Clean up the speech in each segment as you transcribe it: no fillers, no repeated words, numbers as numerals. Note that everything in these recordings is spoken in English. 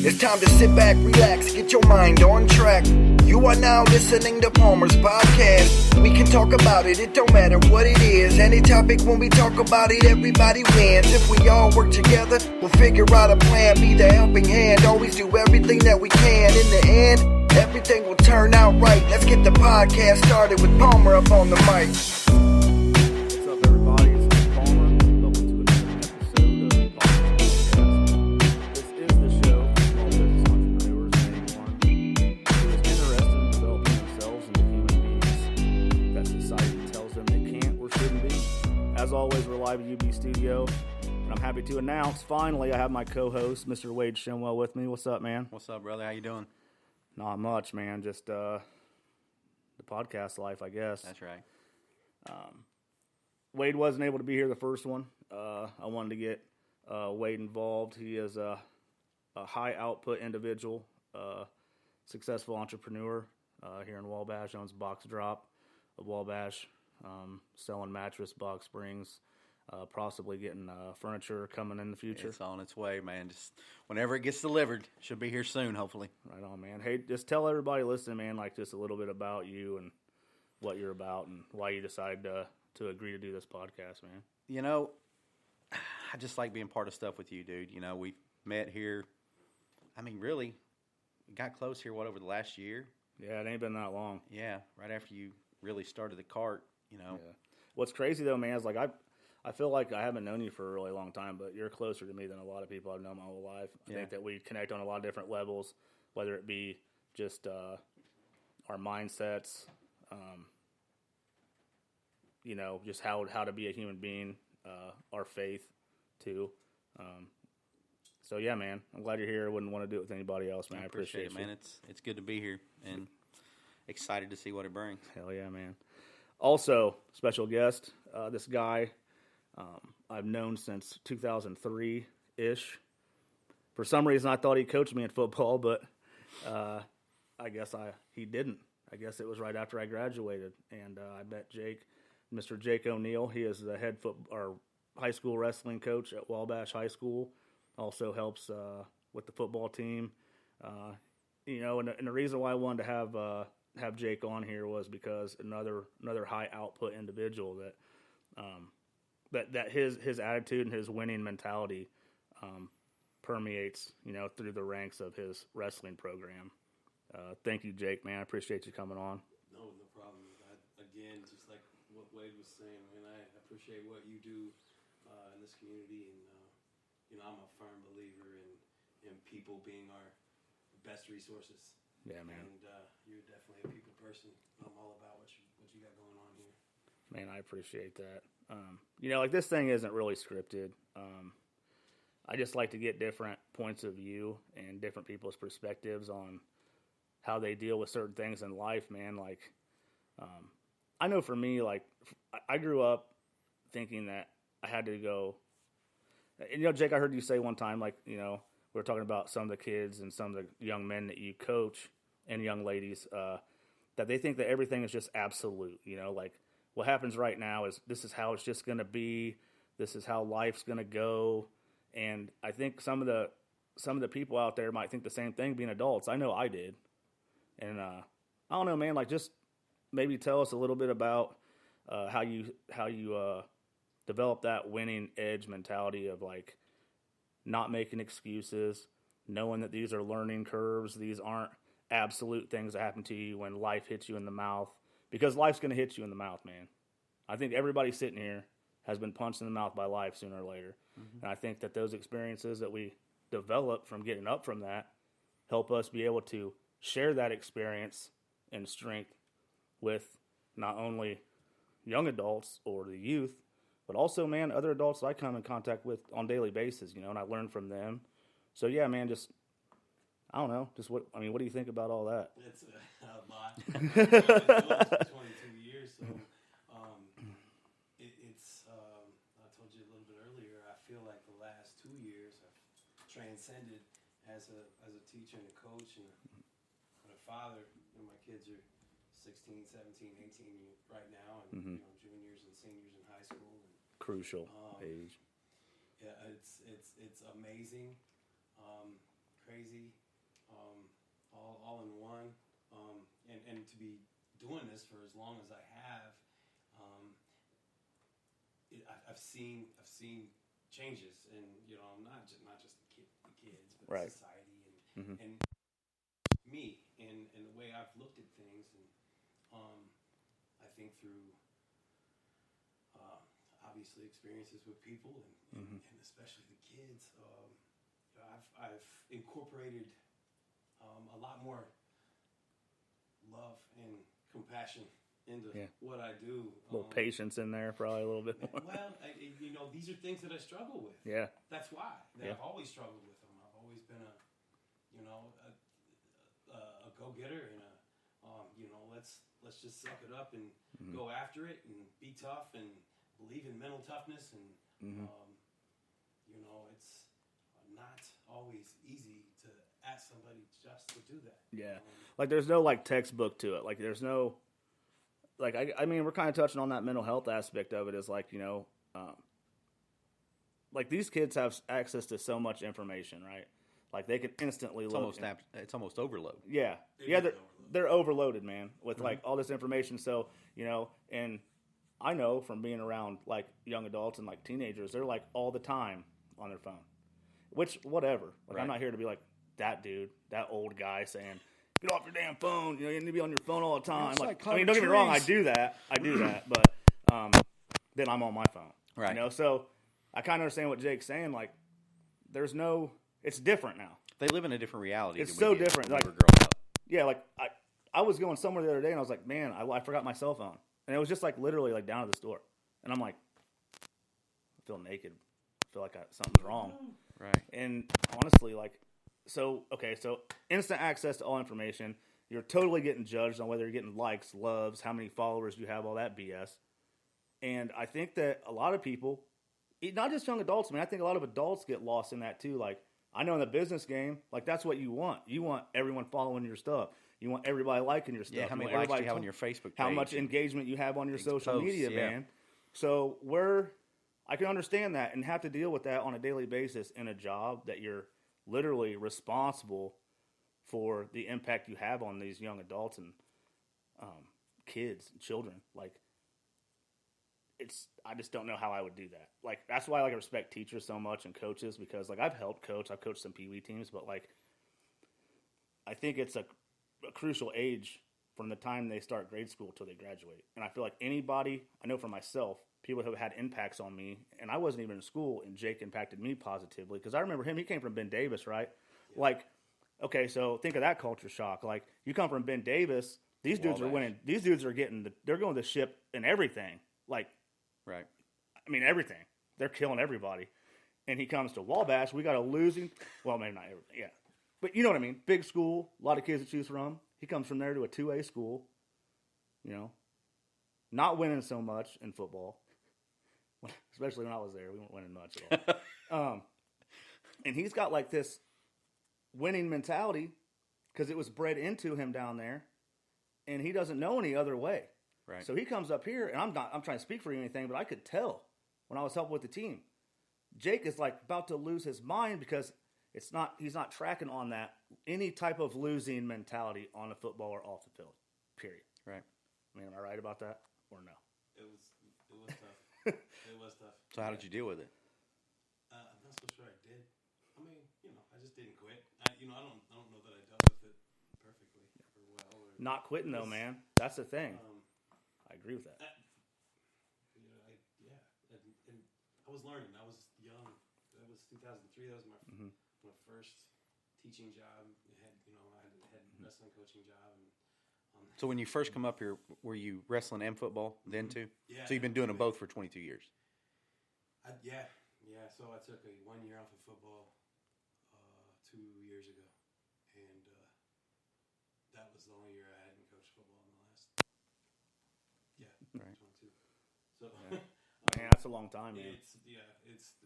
It's time to sit back, relax, get your mind on track. You are now listening to Palmer's Podcast. We can talk about it, it don't matter what it is. Any topic when we talk about it, everybody wins. If we all work together, we'll figure out a plan. Be the helping hand, always do everything that we can. In the end, everything will turn out right. Let's get the podcast started with Palmer up on the mic. What's up, everybody? It's Palmer. Welcome to another episode of Palmer's Podcast. This is the show for small business entrepreneurs and anyone who is interested in developing themselves into human beings that society tells them they can't or shouldn't be. As always, we're live at UB Studio, and I'm happy to announce, finally, I have my co-host, Mr. Wade Shinwell, with me. What's up, man? What's up, brother? How you doing? Not much, man. Just the podcast life, I guess. That's right. Wade wasn't able to be here the first one. I wanted to get Wade involved. He is a high output individual, successful entrepreneur here in Wabash. Owns Box Drop of Wabash, selling mattress, box springs, possibly getting furniture coming in the future. It's on its way, man. Just whenever it gets delivered, should be here soon, hopefully. Right on, man. Hey, just tell everybody listening, man, like just a little bit about you and what you're about and why you decided to agree to do this podcast, man. You know, I just like being part of stuff with you, dude. You know, we met here. I mean, really, we got close here, over the last year? Yeah, it ain't been that long. Yeah, right after you really started the cart, you know. Yeah. What's crazy, though, man, is like I feel like I haven't known you for a really long time, but you're closer to me than a lot of people I've known my whole life. I think that we connect on a lot of different levels, whether it be just our mindsets, you know, just how to be a human being, our faith, too. So, yeah, man, I'm glad you're here. I wouldn't want to do it with anybody else, man. I appreciate it, man. It's good to be here and excited to see what it brings. Hell yeah, man. Also, special guest, this guy I've known since 2003-ish. For some reason, I thought he coached me in football, but I guess he didn't. I guess it was right after I graduated, and I met Mr. Jake O'Neill. He is the head high school wrestling coach at Wabash High School. Also helps with the football team. You know, and the reason why I wanted to have Jake on here was because another high output individual that his attitude and his winning mentality permeates, you know, through the ranks of his wrestling program. Thank you, Jake, man. I appreciate you coming on. No problem. Again, just like what Wade was saying, man, I appreciate what you do in this community, and you know, I'm a firm believer in people being our best resources. Yeah, man. And you're definitely a people person. I'm all about what you got going on here. Man, I appreciate that. You know, like this thing isn't really scripted. I just like to get different points of view and different people's perspectives on how they deal with certain things in life, man. Like, I know for me, like, I grew up thinking that I had to go. And, you know, Jake, I heard you say one time, like, you know, we were talking about some of the kids and some of the young men that you coach and young ladies, that they think that everything is just absolute, you know, like what happens right now is this is how it's just going to be. This is how life's going to go. And I think some of the people out there might think the same thing being adults. I know I did. And I don't know, man, like just maybe tell us a little bit about how you develop that winning edge mentality of like not making excuses, knowing that these are learning curves. These aren't absolute things that happen to you when life hits you in the mouth, because life's going to hit you in the mouth, man. I think everybody sitting here has been punched in the mouth by life sooner or later. Mm-hmm. And I think that those experiences that we develop from getting up from that help us be able to share that experience and strength with not only young adults or the youth, but also, man, other adults that I come in contact with on a daily basis, you know, and I learn from them. So, yeah, man, just, I don't know, what do you think about all that? It's a lot. I've been doing this for 22 years, so it's, I told you a little bit earlier, I feel like the last 2 years I've transcended as a teacher and a coach and a father. You know, my kids are 16, 17, 18 right now, and you know, juniors and seniors in high school. And, crucial age. Yeah, it's amazing. crazy, all in one, and to be doing this for as long as I have, I've seen changes, and not just the kids, but Right. society Mm-hmm. and me and the way I've looked at things, and I think through obviously experiences with people and especially the kids, I've incorporated a lot more love and compassion into what I do. A little patience in there, probably a little bit more. Well, these are things that I struggle with. Yeah. That's why. I've always struggled with them. I've always been a go-getter and let's just suck it up and go after it and be tough and believe in mental toughness and it's not always easy to ask somebody just to do that. Yeah. Like there's no like textbook to it. Like there's no like I mean we're kind of touching on that mental health aspect of it is like, like these kids have access to so much information, right? Like they can instantly look. It's almost overload. Yeah. They're overloaded, man, with like all this information. So, and I know from being around like young adults and like teenagers, they're like all the time on their phone. Which whatever. Like Right. I'm not here to be like that dude, that old guy saying, "Get off your damn phone. You need to be on your phone all the time." Like, I mean, don't get me wrong, I do that, but then I'm on my phone. Right. So I kind of understand what Jake's saying. Like, it's different now. They live in a different reality. It's than so we did different. when Like, we were growing up. Yeah, like I was going somewhere the other day and I was like, man, I forgot my cell phone, and it was just like literally like down at the store, and I'm like, I feel naked. I feel like something's wrong. Right. And honestly, like, so instant access to all information. You're totally getting judged on whether you're getting likes, loves, how many followers you have, all that BS. And I think that a lot of people, not just young adults, I think a lot of adults get lost in that too. Like, I know in the business game, like that's what you want. You want everyone following your stuff. You want everybody liking your stuff. Yeah, how many likes do you have on your Facebook page? How much engagement you have on your social posts, media, man. So I can understand that and have to deal with that on a daily basis in a job that you're literally responsible for the impact you have on these young adults and kids and children. Like, I just don't know how I would do that. Like, that's why I respect teachers so much and coaches, because like I've helped coach. I've coached some Pee Wee teams, but like I think it's a crucial age from the time they start grade school till they graduate. And I feel like anybody, I know for myself, people who have had impacts on me, and I wasn't even in school, and Jake impacted me positively because I remember him. He came from Ben Davis, right? Yeah. Like, okay, so think of that culture shock. Like, you come from Ben Davis, these dudes are winning. These dudes are they're going to the ship and everything. Like, right. I mean, everything. They're killing everybody. And he comes to Wabash. We got a losing, well, maybe not everything, yeah. But you know what I mean. Big school, a lot of kids to choose from. He comes from there to a 2A school, not winning so much in football. Especially when I was there. We weren't winning much at all. And he's got like this winning mentality because it was bred into him down there. And he doesn't know any other way. Right. So he comes up here, and I'm trying to speak for him or anything, but I could tell when I was helping with the team. Jake is like about to lose his mind because he's not tracking on that any type of losing mentality on the football or off the field. Period. Right. I mean, am I right about that or no? It was tough. It was tough. So how did you deal with it? I'm not so sure I did. I mean, I just didn't quit. I don't know that I dealt with it perfectly or well. Not quitting though, man. That's the thing. I agree with that. And I was learning. I was young. That was 2003. That was my first teaching job. I had wrestling coaching job. And so when you first come up here, were you wrestling and football then too? Yeah. So you've been doing them both for 22 years. Yeah. So I took 1 year off of football 2 years ago, and that was the only year I hadn't coached football in the last. Yeah, right. 22. So, man, that's a long time, man. It's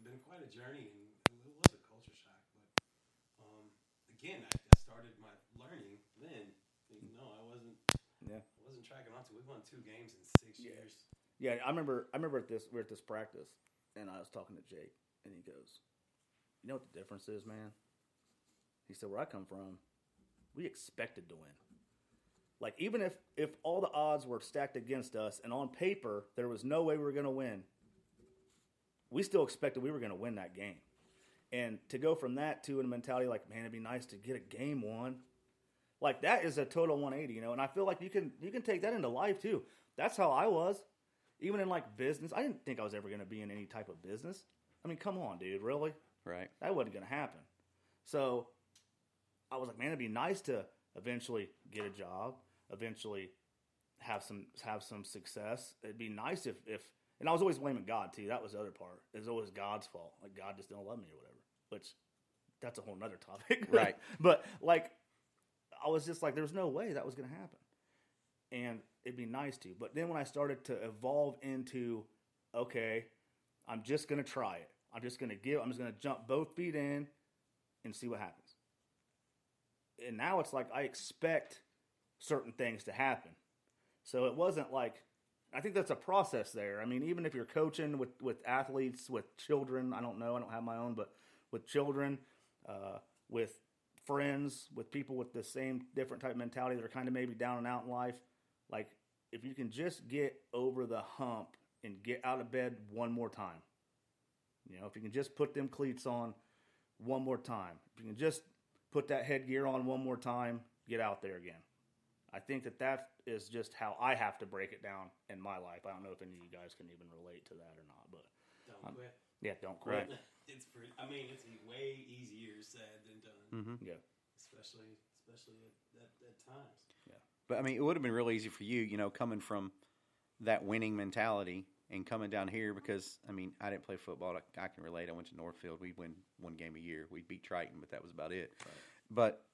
been quite a journey, and it was a culture shock. But again, I started my learning then. I wasn't tracking onto. We won 2 games in 6 years. Yeah, I remember we're at this practice, and I was talking to Jake, and he goes, "You know what the difference is, man? He said, where I come from, we expected to win. Like, even if all the odds were stacked against us and on paper there was no way we were going to win, we still expected we were going to win that game. And to go from that to a mentality like, man, it'd be nice to get a game won. Like, that is a total 180, And I feel like you can take that into life too. That's how I was. Even in like business, I didn't think I was ever going to be in any type of business. I mean, come on, dude, really? Right. That wasn't going to happen. So I was like, man, it'd be nice to eventually get a job, eventually have some success. It'd be nice if and I was always blaming God too. That was the other part. It was always God's fault. Like, God just didn't love me or whatever. Which, that's a whole nother topic. Right. But like, I was just like, there's no way that was going to happen. And it'd be nice to. But then when I started to evolve into, okay, I'm just going to try it. I'm just going to jump both feet in and see what happens. And now it's like I expect certain things to happen. So it wasn't like, I think that's a process there. I mean, even if you're coaching with athletes, with children, I don't know, I don't have my own, but with children, with friends, with people with the same different type of mentality that are kind of maybe down and out in life, like, if you can just get over the hump and get out of bed one more time, if you can just put them cleats on one more time, if you can just put that headgear on one more time, get out there again. I think that is just how I have to break it down in my life. I don't know if any of you guys can even relate to that or not, but Don't quit. Yeah, don't quit. Right. It's it's way easier said than done. Mm-hmm. Yeah, Especially at times. yeah. But I mean, it would have been real easy for you, coming from that winning mentality and coming down here because, I mean, I didn't play football. I can relate. I went to Northfield. We'd win one game a year. We'd beat Triton, but that was about it. Right. But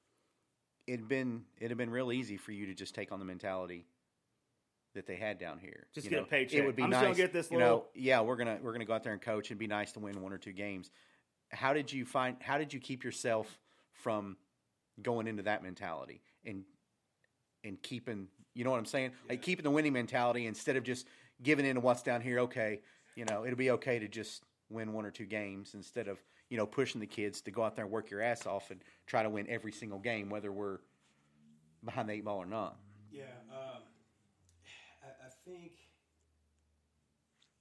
it'd have been real easy for you to just take on the mentality that they had down here. Just get a paycheck. It would be I'm nice. just gonna get this little. Yeah, we're gonna go out there and coach and be nice to win one or two games. How did you keep yourself from going into that mentality and keeping, you know what I'm saying? Yeah. Like, keeping the winning mentality instead of just giving in to what's down here. Okay, it'll be okay to just win one or two games instead of, pushing the kids to go out there and work your ass off and try to win every single game, whether we're behind the eight ball or not. Yeah, I think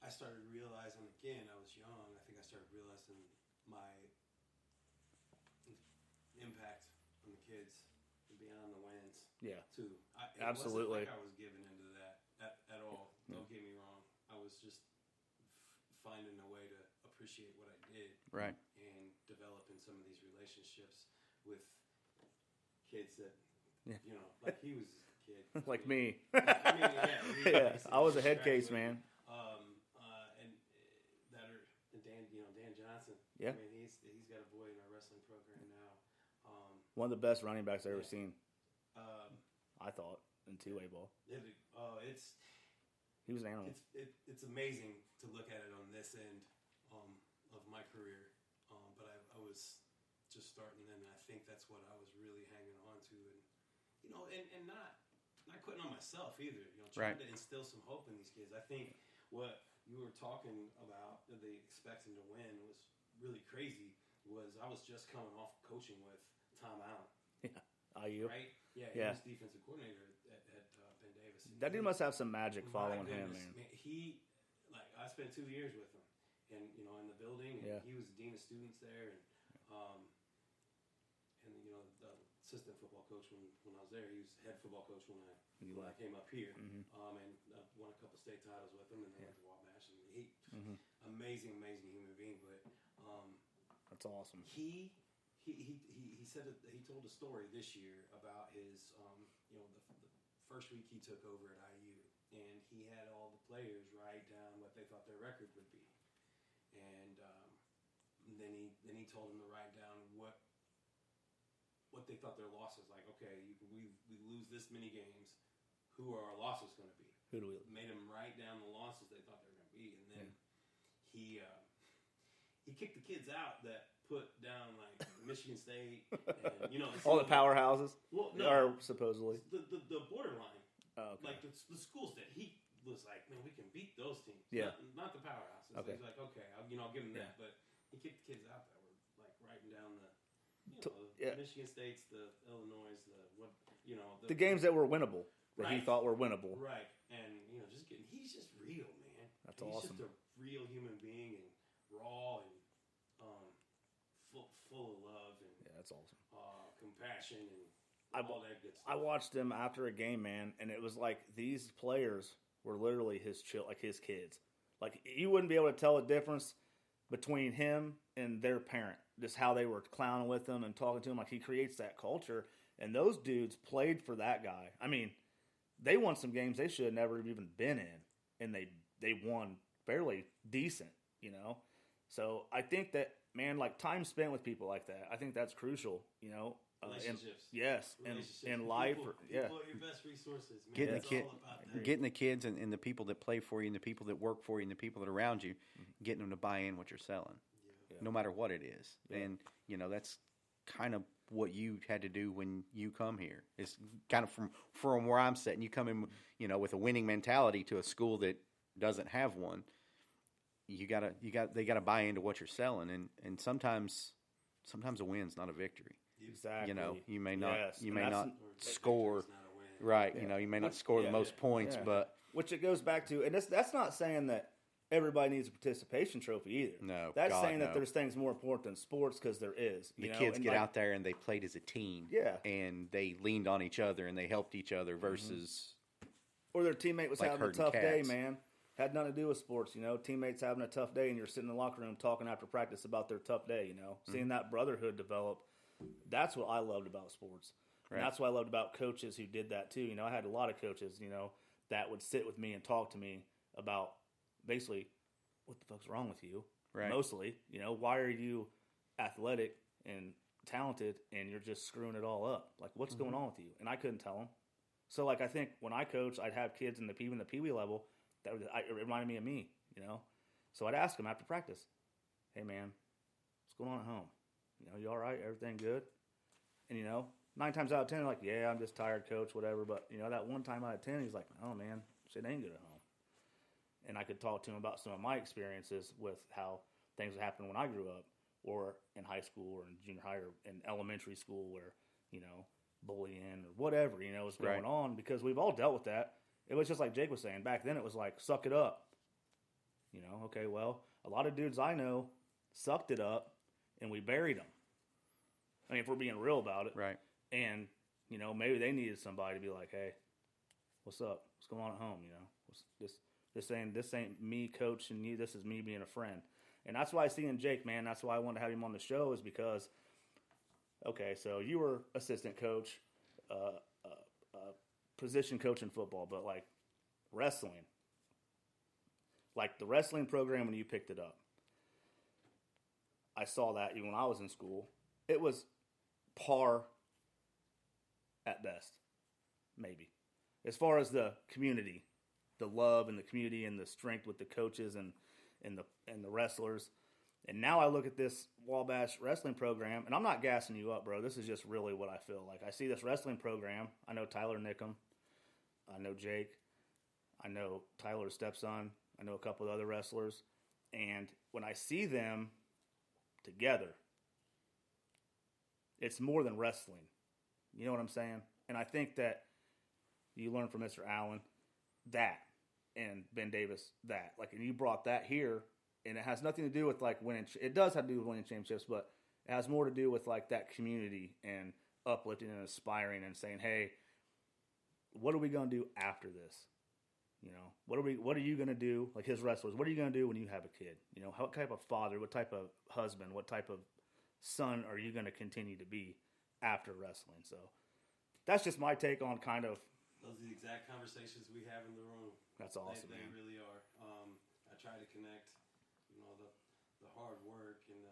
I started realizing, again, I was young, I think I started realizing my impact on the kids beyond the wins, Yeah, too. It absolutely. wasn't like I was giving into that at all. Don't get me wrong. I was just finding a way to appreciate what I did. Right. And developing some of these relationships with kids that, like he was a kid. like me. I mean, yeah. I was a head case, man. And that are Dan Johnson. Yeah. I mean, he's got a boy in our wrestling program now. One of the best running backs I've ever seen. I thought in two-way ball. He was an animal. It's amazing to look at it on this end of my career. But I was just starting then. I think that's what I was really hanging on to, and not quitting on myself either. Trying to instill some hope in these kids. I think what you were talking about, the expecting to win, was really crazy. I was just coming off coaching with Tom Allen. Yeah, IU. Right? Yeah, he was defensive coordinator at Penn Davis. That dude must have some magic following him, man. I spent 2 years with him, and in the building, and he was the dean of students there, and the assistant football coach when I was there. He was head football coach when I came up here, and won a couple state titles with him, and then went to Wabash. And amazing human being, but that's awesome. He said that he told a story this year about his the first week he took over at IU, and he had all the players write down what they thought their record would be, and then he told them to write down what they thought their losses. Like, okay, we lose this many games, who are our losses going to be? Who do we made them write down the losses they thought they were going to be, and then he kicked the kids out that put down like Michigan State and all the powerhouses. Well, no, are supposedly the borderline. Oh, okay. Like the schools that he was like, man, we can beat those teams. Yeah. Not the powerhouses. Okay. He's like, okay, I'll give him that. But he kicked the kids out that were like writing down the Yeah. Michigan State's, the Illinois, the games that were winnable, that he thought were winnable. Right. And, he's just real, man. That's he's awesome. He's just a real human being and raw and full of love and that's awesome. Compassion and all that good stuff. I watched him after a game, man, and it was like these players were literally his kids. Like, you wouldn't be able to tell a difference between him and their parent, just how they were clowning with him and talking to him. Like, he creates that culture, and those dudes played for that guy. I mean, they won some games they should have never even been in, and they won fairly decent, So I think that, man, like, time spent with people like that, I think that's crucial, Relationships. In life. People are your best resources, man. Getting the kids and the people that play for you and the people that work for you and the people that are around you, getting them to buy in what you're selling, no matter what it is. Yeah. And, that's kind of what you had to do when you come here. It's kind of from where I'm sitting. You come in, with a winning mentality to a school that doesn't have one. They gotta buy into what you're selling, and sometimes a win's not a victory. Exactly. You may not score. Right. Yeah. You may not score the most points, but which it goes back to, and that's not saying that everybody needs a participation trophy either. No, that's saying that there's things more important than sports, because there is. The kids get out there and they played as a team. Yeah. And they leaned on each other and they helped each other versus. Or their teammate was like having a tough day, cats. man. Had nothing to do with sports, Teammates having a tough day, and you're sitting in the locker room talking after practice about their tough day, Seeing that brotherhood develop. That's what I loved about sports. And that's what I loved about coaches who did that too. I had a lot of coaches, that would sit with me and talk to me about basically what the fuck's wrong with you. Right. Mostly, why are you athletic and talented and you're just screwing it all up? Like, what's going on with you? And I couldn't tell them. So, like, I think when I coached, I'd have kids in the Pee Wee level that it reminded me of me, So I'd ask them after practice, hey, man, what's going on at home? You all right? Everything good? And, 9 times out of 10, they're like, yeah, I'm just tired, coach, whatever. But, that one time out of 10, he's like, oh, man, shit ain't good at home. And I could talk to him about some of my experiences with how things happened when I grew up, or in high school, or in junior high, or in elementary school, where, bullying or whatever, was going on, because we've all dealt with that. It was just like Jake was saying. Back then it was like, suck it up. Okay, well, a lot of dudes I know sucked it up, and we buried them. I mean, if we're being real about it. Right. And, maybe they needed somebody to be like, hey, what's up? What's going on at home? This ain't me coaching you. This is me being a friend. And that's why I see in Jake, man. That's why I wanted to have him on the show, is because, okay, so you were assistant coach, position coach in football, but like wrestling, like the wrestling program when you picked it up, I saw that even when I was in school. It was par at best, maybe. As far as the community, the love and the community and the strength with the coaches and the wrestlers. And now I look at this Wabash wrestling program, and I'm not gassing you up, bro. This is just really what I feel like. I see this wrestling program. I know Tyler Nickum. I know Jake. I know Tyler's stepson. I know a couple of other wrestlers. And when I see them together, it's more than wrestling. You know what I'm saying? And I think that you learn from Mr. Allen that, and Ben Davis that. Like, and you brought that here, and it has nothing to do with, like, winning. It does have to do with winning championships, but it has more to do with, like, that community and uplifting and aspiring and saying, hey, what are we going to do after this? What are you going to do, like his wrestlers, what are you going to do when you have a kid? What type of father, what type of husband, what type of son are you going to continue to be after wrestling? So that's just my take on kind of. Those are the exact conversations we have in the room. That's awesome, They man. really are. I try to connect, the hard work and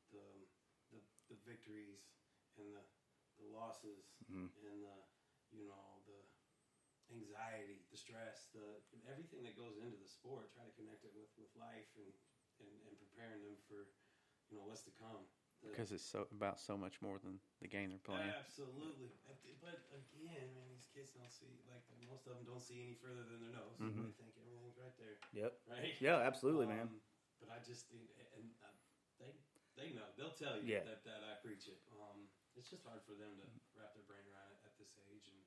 the victories and the losses and the anxiety, the stress, everything that goes into the sport. Try to connect it with life and preparing them for what's to come. Because it's about so much more than the game they're playing. Absolutely. But again, man, these kids don't see, like, most of them don't see any further than their nose. Mm-hmm. They think everything's right there. Yep. Right? Yeah, absolutely, man. But I just think, and They know. They'll tell you Yeah. that I preach it. It's just hard for them to wrap their brain around it at this age, and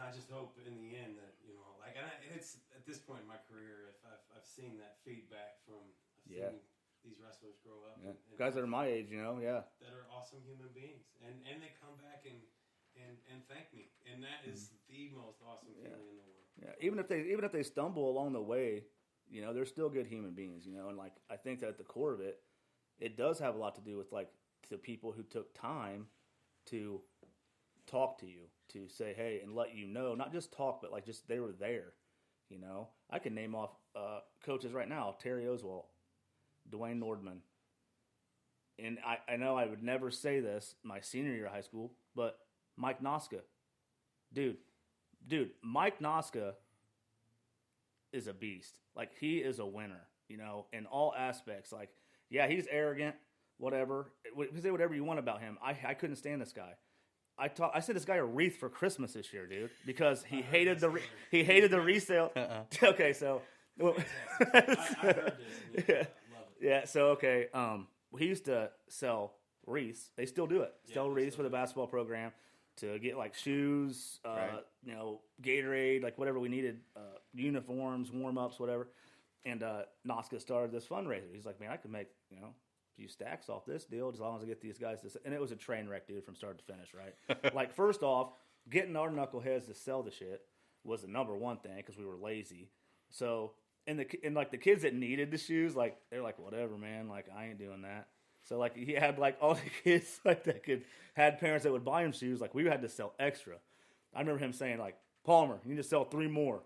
I just hope in the end that and it's at this point in my career, if I've seen that feedback from seen these wrestlers grow up, and guys that are my age, that are awesome human beings, and they come back and thank me, and that is the most awesome feeling in the world. Yeah, even if they stumble along the way, they're still good human beings, and like I think that at the core of it, it does have a lot to do with like the people who took time to talk to you, to say hey and let you know, not just talk, but like just they were there. I can name off coaches right now: Terry Oswalt, Dwayne Nordman, and I know I would never say this my senior year of high school, but Mike Noska, dude, Mike Noska is a beast. Like he is a winner, in all aspects. Like, yeah, he's arrogant, whatever. Say whatever you want about him. I couldn't stand this guy. I sent this guy a wreath for Christmas this year, dude, because he hated the resale. Okay, so I heard this. Yeah. Yeah. So okay, he used to sell wreaths. They still do it. Sell wreaths for the basketball program to get like shoes, Gatorade, like whatever we needed, uniforms, warm ups, whatever. And Noska started this fundraiser. He's like, man, I could make a few stacks off this deal as long as I get these guys to. And it was a train wreck, dude, from start to finish, right? Like first off, getting our knuckleheads to sell the shit was the number one thing because we were lazy. So and the kids that needed the shoes, like they're like, whatever, man, like I ain't doing that. So like he had like all the kids like that had parents that would buy him shoes. Like we had to sell extra. I remember him saying like, Palmer, you need to sell 3 more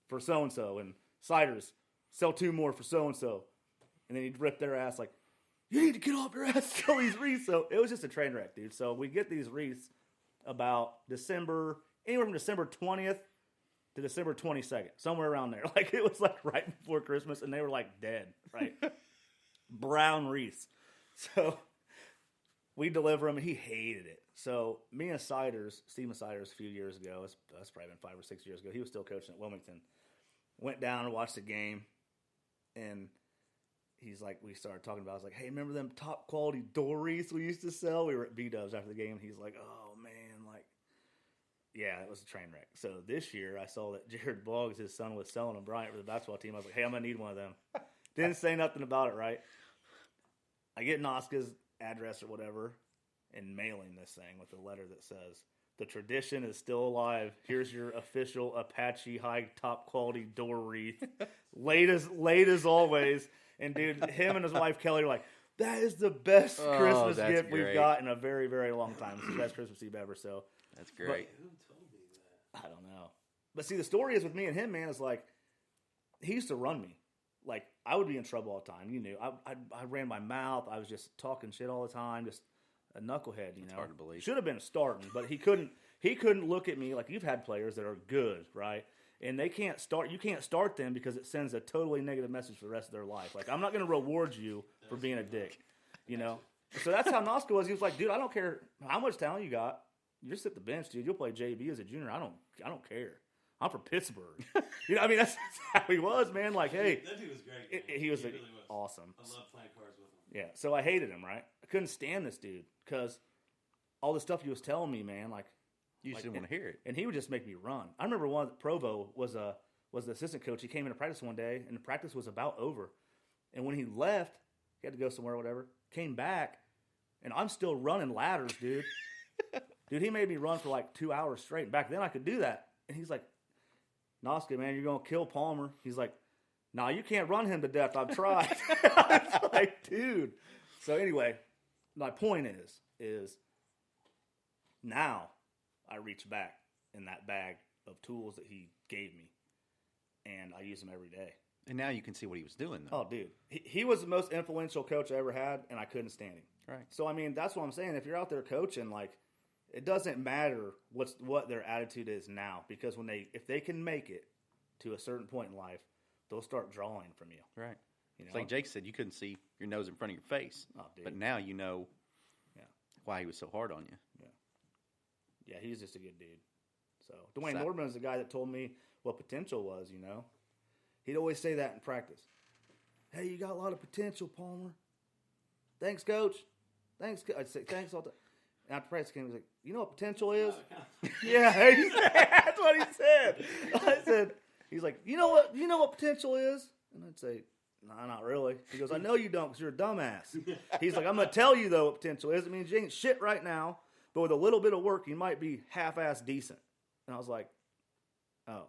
for so and so, and Ciders, sell 2 more for so and so, and then he'd rip their ass like, you need to get off your ass, sell these wreaths. So it was just a train wreck, dude. So we get these wreaths about anywhere from December 20th to December 22nd, somewhere around there. Like it was like right before Christmas, and they were like dead, right? Brown wreaths. So we deliver him, and he hated it. So me and Steven Siders, a few years ago, that's probably been 5 or 6 years ago, he was still coaching at Wilmington, went down and watched the game, and he's like, we started talking about, I was like, hey, remember them top quality door wreaths we used to sell? We were at B-Dubs after the game, and he's like, oh, man, like, yeah, it was a train wreck. So this year, I saw that Jared Boggs, his son, was selling them Bryant for the basketball team. I was like, hey, I'm going to need one of them. Didn't say nothing about it, right? I get Noska's address or whatever and mailing this thing with a letter that says, the tradition is still alive. Here's your official Apache high top quality door wreath. late as always. And dude, him and his wife Kelly are like, that is the best Christmas gift we've got in a very, very long time. It's the best Christmas Eve ever. So that's great. Who told me that? I don't know. But see, the story is with me and him, man, is like, he used to run me. Like, I would be in trouble all the time. You knew. I ran my mouth. I was just talking shit all the time. Just a knucklehead, It's hard to believe. Should have been starting, but he couldn't look at me like you've had players that are good, right? And they can't start. You can't start them because it sends a totally negative message for the rest of their life. Like, I'm not going to reward you for being a dick, So that's how Noska was. He was like, dude, I don't care how much talent you got. You just sit the bench, dude. You'll play JV as a junior. I don't care. I'm from Pittsburgh. That's how he was, man. Like, hey. That dude was great. He was really awesome. I love playing cards with him. Yeah, so I hated him, right? I couldn't stand this dude because all the stuff he was telling me, man, like. You just didn't want to hear it. And he would just make me run. I remember Provo was the assistant coach. He came into practice one day, and the practice was about over. And when he left, he had to go somewhere or whatever, came back, and I'm still running ladders, dude. Dude, he made me run for like 2 hours straight. And back then I could do that. And he's like, Noska, man, you're going to kill Palmer. He's like, nah, you can't run him to death. I've tried. I was like, dude. So anyway, my point is now I reach back in that bag of tools that he gave me, and I use them every day. And now you can see what he was doing, though. Oh, dude. He was the most influential coach I ever had, and I couldn't stand him. Right. So, I mean, that's what I'm saying. If you're out there coaching, like, it doesn't matter what their attitude is now, because if they can make it to a certain point in life, they'll start drawing from you. Right. It's like Jake said, you couldn't see your nose in front of your face. Oh, dude. But now you know why he was so hard on you. Yeah, he's just a good dude. So Dwayne Nordman is the guy that told me what potential was, He'd always say that in practice. hey, you got a lot of potential, Palmer. Thanks, coach. Thanks, I'd say, thanks all the time. And after practice came, he was like, you know what potential is? Yeah, that's what he said. I said, he's like, you know what potential is? And I'd say, nah, not really. He goes, I know you don't because you're a dumbass. He's like, I'm going to tell you, though, what potential is. It means you ain't shit right now, but with a little bit of work, you might be half-ass decent. And I was like, oh.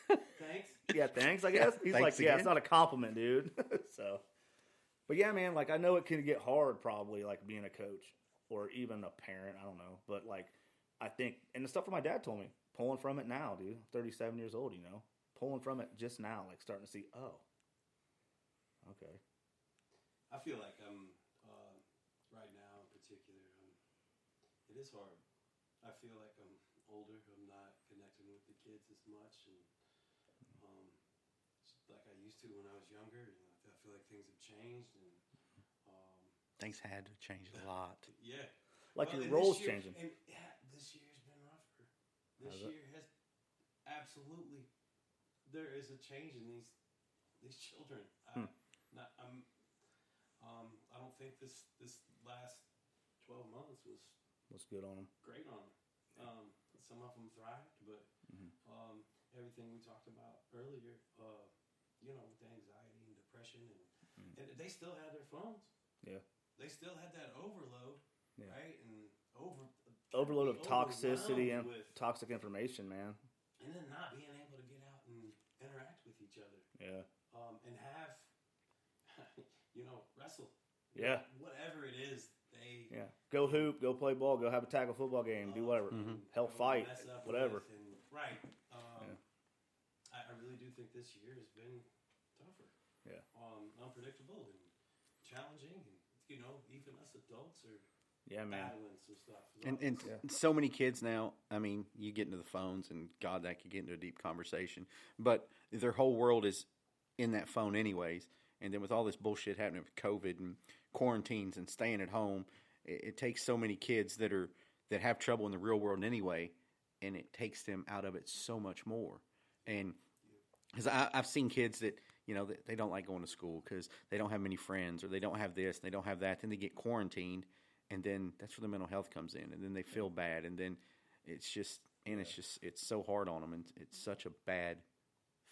Thanks. Yeah, thanks, I guess. He's Thanks like, yeah, again. it's not a compliment, dude. So, but yeah, man, like, I know it can get hard probably, like, being a coach or even a parent. I don't know. But, like, I think, and the stuff that my dad told me, pulling from it now, dude. 37 years old, pulling from it just now, like, starting to see, oh. Okay. I feel like I'm right now in particular. It is hard. I feel like I'm older. I'm not connecting with the kids as much, and like I used to when I was younger. I feel like things have changed, and Things had to change a lot. yeah, Like well, your and role's this year- changing. And yeah, this year's been rougher. This Has it? year has absolutely. There is a change in these children. I don't think this last 12 months What's good on him? great on them. Some of them thrived, but everything we talked about earlier, with the anxiety and depression, and they still had their phones. Yeah. They still had that overload, Yeah. right? And Overload of toxicity and with, toxic information, man. and then not being able to get out and interact with each other, Yeah. and have, wrestle. Yeah. Whatever it is, they Yeah. Go hoop, go play ball, go have a tackle football game, do whatever. Help fight, mess up whatever. with, and, right. I really do think this year has been tougher. Yeah. Unpredictable and challenging, and even us adults are Yeah, man. battling some stuff. And so many kids now, I mean, you get into the phones, and God, that could get into a deep conversation. But their whole world is in that phone anyways. And then with all this bullshit happening with COVID and quarantines and staying at home, it takes so many kids that have trouble in the real world anyway, and it takes them out of it so much more. And because I've seen kids that, that they don't like going to school because they don't have many friends, or they don't have this, and they don't have that. Then they get quarantined, and then that's where the mental health comes in, and then they feel bad, and then it's so hard on them, and it's such a bad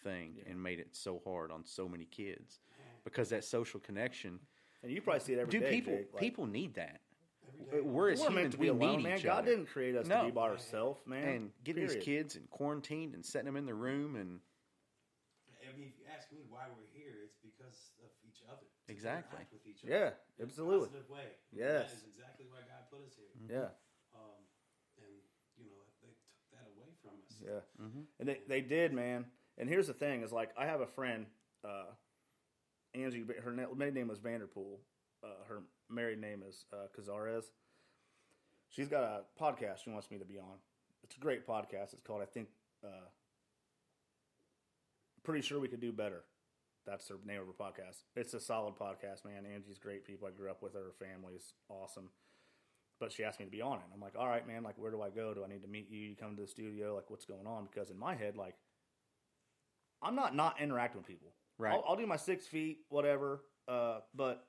thing, and made it so hard on so many kids because that social connection. And you probably see it every Dude, day. people need that. Every day. We're as We're meant humans, to be we alone, need man. each God other. didn't create us to be by ourselves, man. And getting these Period. kids in quarantined and setting them in the room, and I mean, if you ask me why we're here, it's because of each other. To Exactly. interact with each other. Yeah, In a absolutely. positive way. Yes. That is exactly why God put us here. Yeah. And they took that away from us. Yeah. And they did, man. And here's the thing: is like I have a friend, Angie. Her maiden name was Vanderpool. Her married name is Cazares. She's got a podcast she wants me to be on. It's a great podcast. It's called, I think, Pretty Sure We Could Do Better. That's the name of her podcast. It's a solid podcast, man. Angie's great people. I grew up with her. Her family's awesome. But she asked me to be on it. I'm like, all right, man. Like, where do I go? Do I need to meet you? You come to the studio? Like, what's going on? Because in my head, like, I'm not interacting with people. Right. I'll do my 6 feet, whatever. But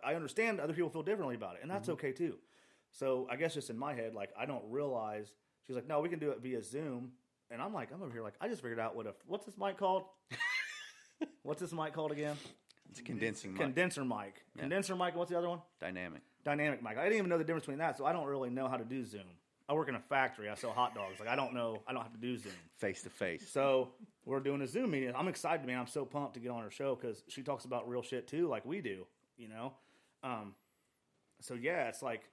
I understand other people feel differently about it, and that's okay too. So I guess just in my head, like, I don't realize. She's like, no, we can do it via Zoom. And I'm like, I'm over here like, I just figured out what's this mic called? What's this mic called again? it's a condensing mic. Condenser mic. Yeah. Condenser mic. What's the other one? Dynamic. Dynamic mic. I didn't even know the difference between that, so I don't really know how to do Zoom. I work in a factory. I sell hot dogs. Like, I don't have to do Zoom. Face to face. So we're doing a Zoom meeting. I'm excited, man. I'm so pumped to get on her show because she talks about real shit too, like we do, So yeah, it's like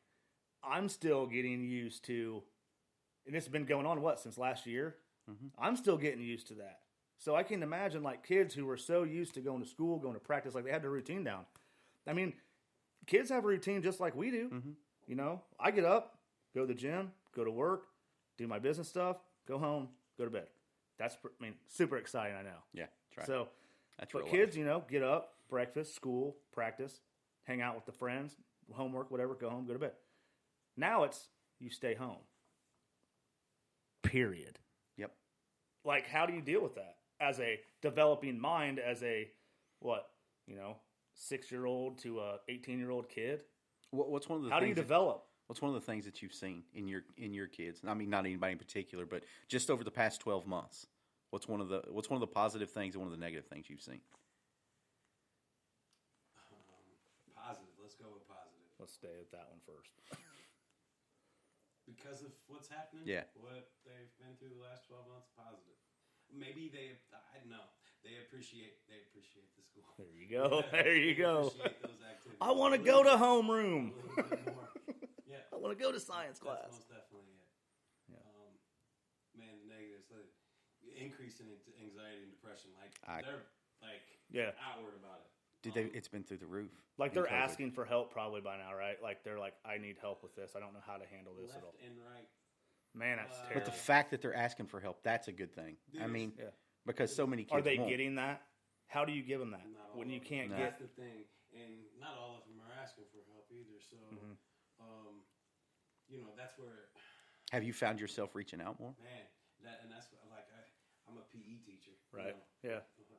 I'm still getting used to, and it's been going on since last year. I'm still getting used to that. So I can imagine like kids who were so used to going to school, going to practice, like they had their routine down. I mean, kids have a routine just like we do. I get up, go to the gym, go to work, do my business stuff, go home, go to bed. That's, super exciting, I know. Yeah, that's right. So, That's but real kids, get up, breakfast, school, practice, hang out with the friends, homework, whatever, go home, go to bed. Now it's you stay home. Period. Yep. Like, how do you deal with that as a developing mind, as a 6-year-old to a 18-year-old kid. What's one of the How do you develop? What's one of the things that you've seen in your kids? I mean, not anybody in particular, but just over the past 12 months. What's one of the positive things and one of the negative things you've seen? Positive. Let's go with positive. Let's stay with that one first. Because of what's happening? Yeah. What they've been through the last 12 months, positive. Maybe I don't know. They appreciate the school. There you go. There you go. Appreciate those activities. I want to go to homeroom. A little bit more. Yeah. I want to go to science class. That's most definitely it. Yeah. Man, the negatives, the increase in anxiety and depression, they're outward about it. It's been through the roof. Like they're asking for help probably by now, right? Like they're like, I need help with this. I don't know how to handle this at all. Left and right. Man, that's terrible. But the fact that they're asking for help, that's a good thing. I mean, because so many kids are they won't. getting that? How do you give them that when you can't get? That's the thing, and not all of them are asking for help either. So, that's where. Have you found yourself reaching out more? Man, that's like I'm a PE teacher, right? Yeah. We've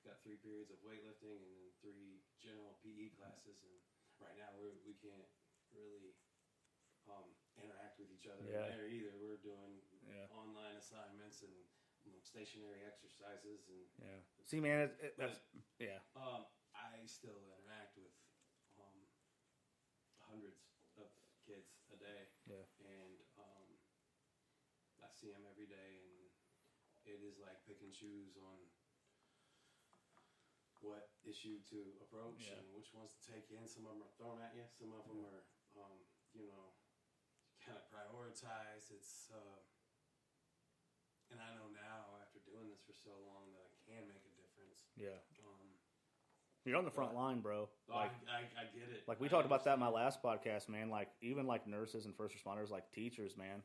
got 3 periods of weightlifting and then 3 general PE classes, and right now we can't really interact with each other there either. We're doing online assignments and stationary exercises and See, man, that's I still interact with hundreds of kids a day, and I see them every day, and it is like picking shoes on what issue to approach and which ones to take in. Some of them are thrown at you. Some of them are, kind of prioritized. It's, and I know now after doing this for so long that I can make a difference. Yeah. You're on the front line, bro. Like, I get it. Like we talked about that in my last podcast, man. Like even like nurses and first responders, like teachers, man,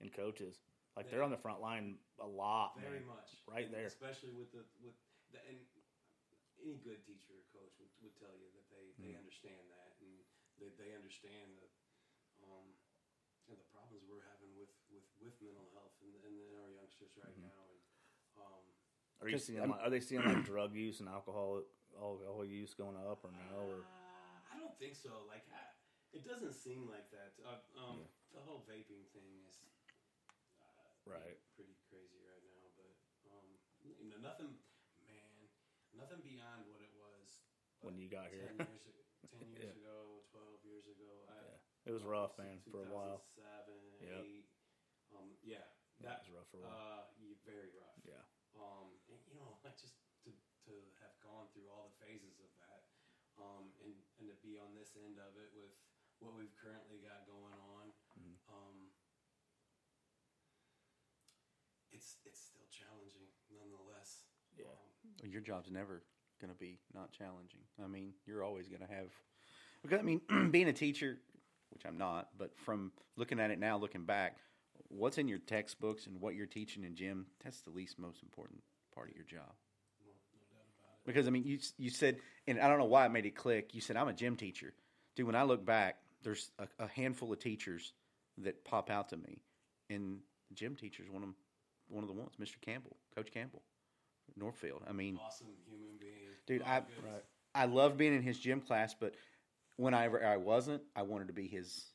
and coaches, like they're on the front line a lot. Very man. much. Right there. Especially with the and any good teacher or coach would tell you that they understand that, and they understand the problems we're having with mental health in our youngsters right now. And are they seeing like drug use and alcohol use going up or no? Or I don't think so. Like it doesn't seem like that. The whole vaping thing is pretty crazy right now, but nothing beyond what it was when you got here. 10 years ago, 12 years ago. It was rough, man, for a while. 2007, 8. That was rough for a while. Very rough. Yeah. And like just to have gone through all the phases of that, and to be on this end of it with what we've currently got going on, it's still challenging nonetheless. Yeah. Your job's never going to be not challenging. I mean, you're always going to have. Because I mean, being a teacher, which I'm not, but from looking at it now, looking back, what's in your textbooks and what you're teaching in gym, that's the least most important part of your job. No doubt about it. Because I mean, you said, and I don't know why it made it click. You said I'm a gym teacher, dude. When I look back, there's a handful of teachers that pop out to me, and gym teachers one of the ones, Mr. Campbell, Coach Campbell, Northfield. I mean, awesome human being, dude. I love being in his gym class, but whenever I wasn't, I wanted to be his,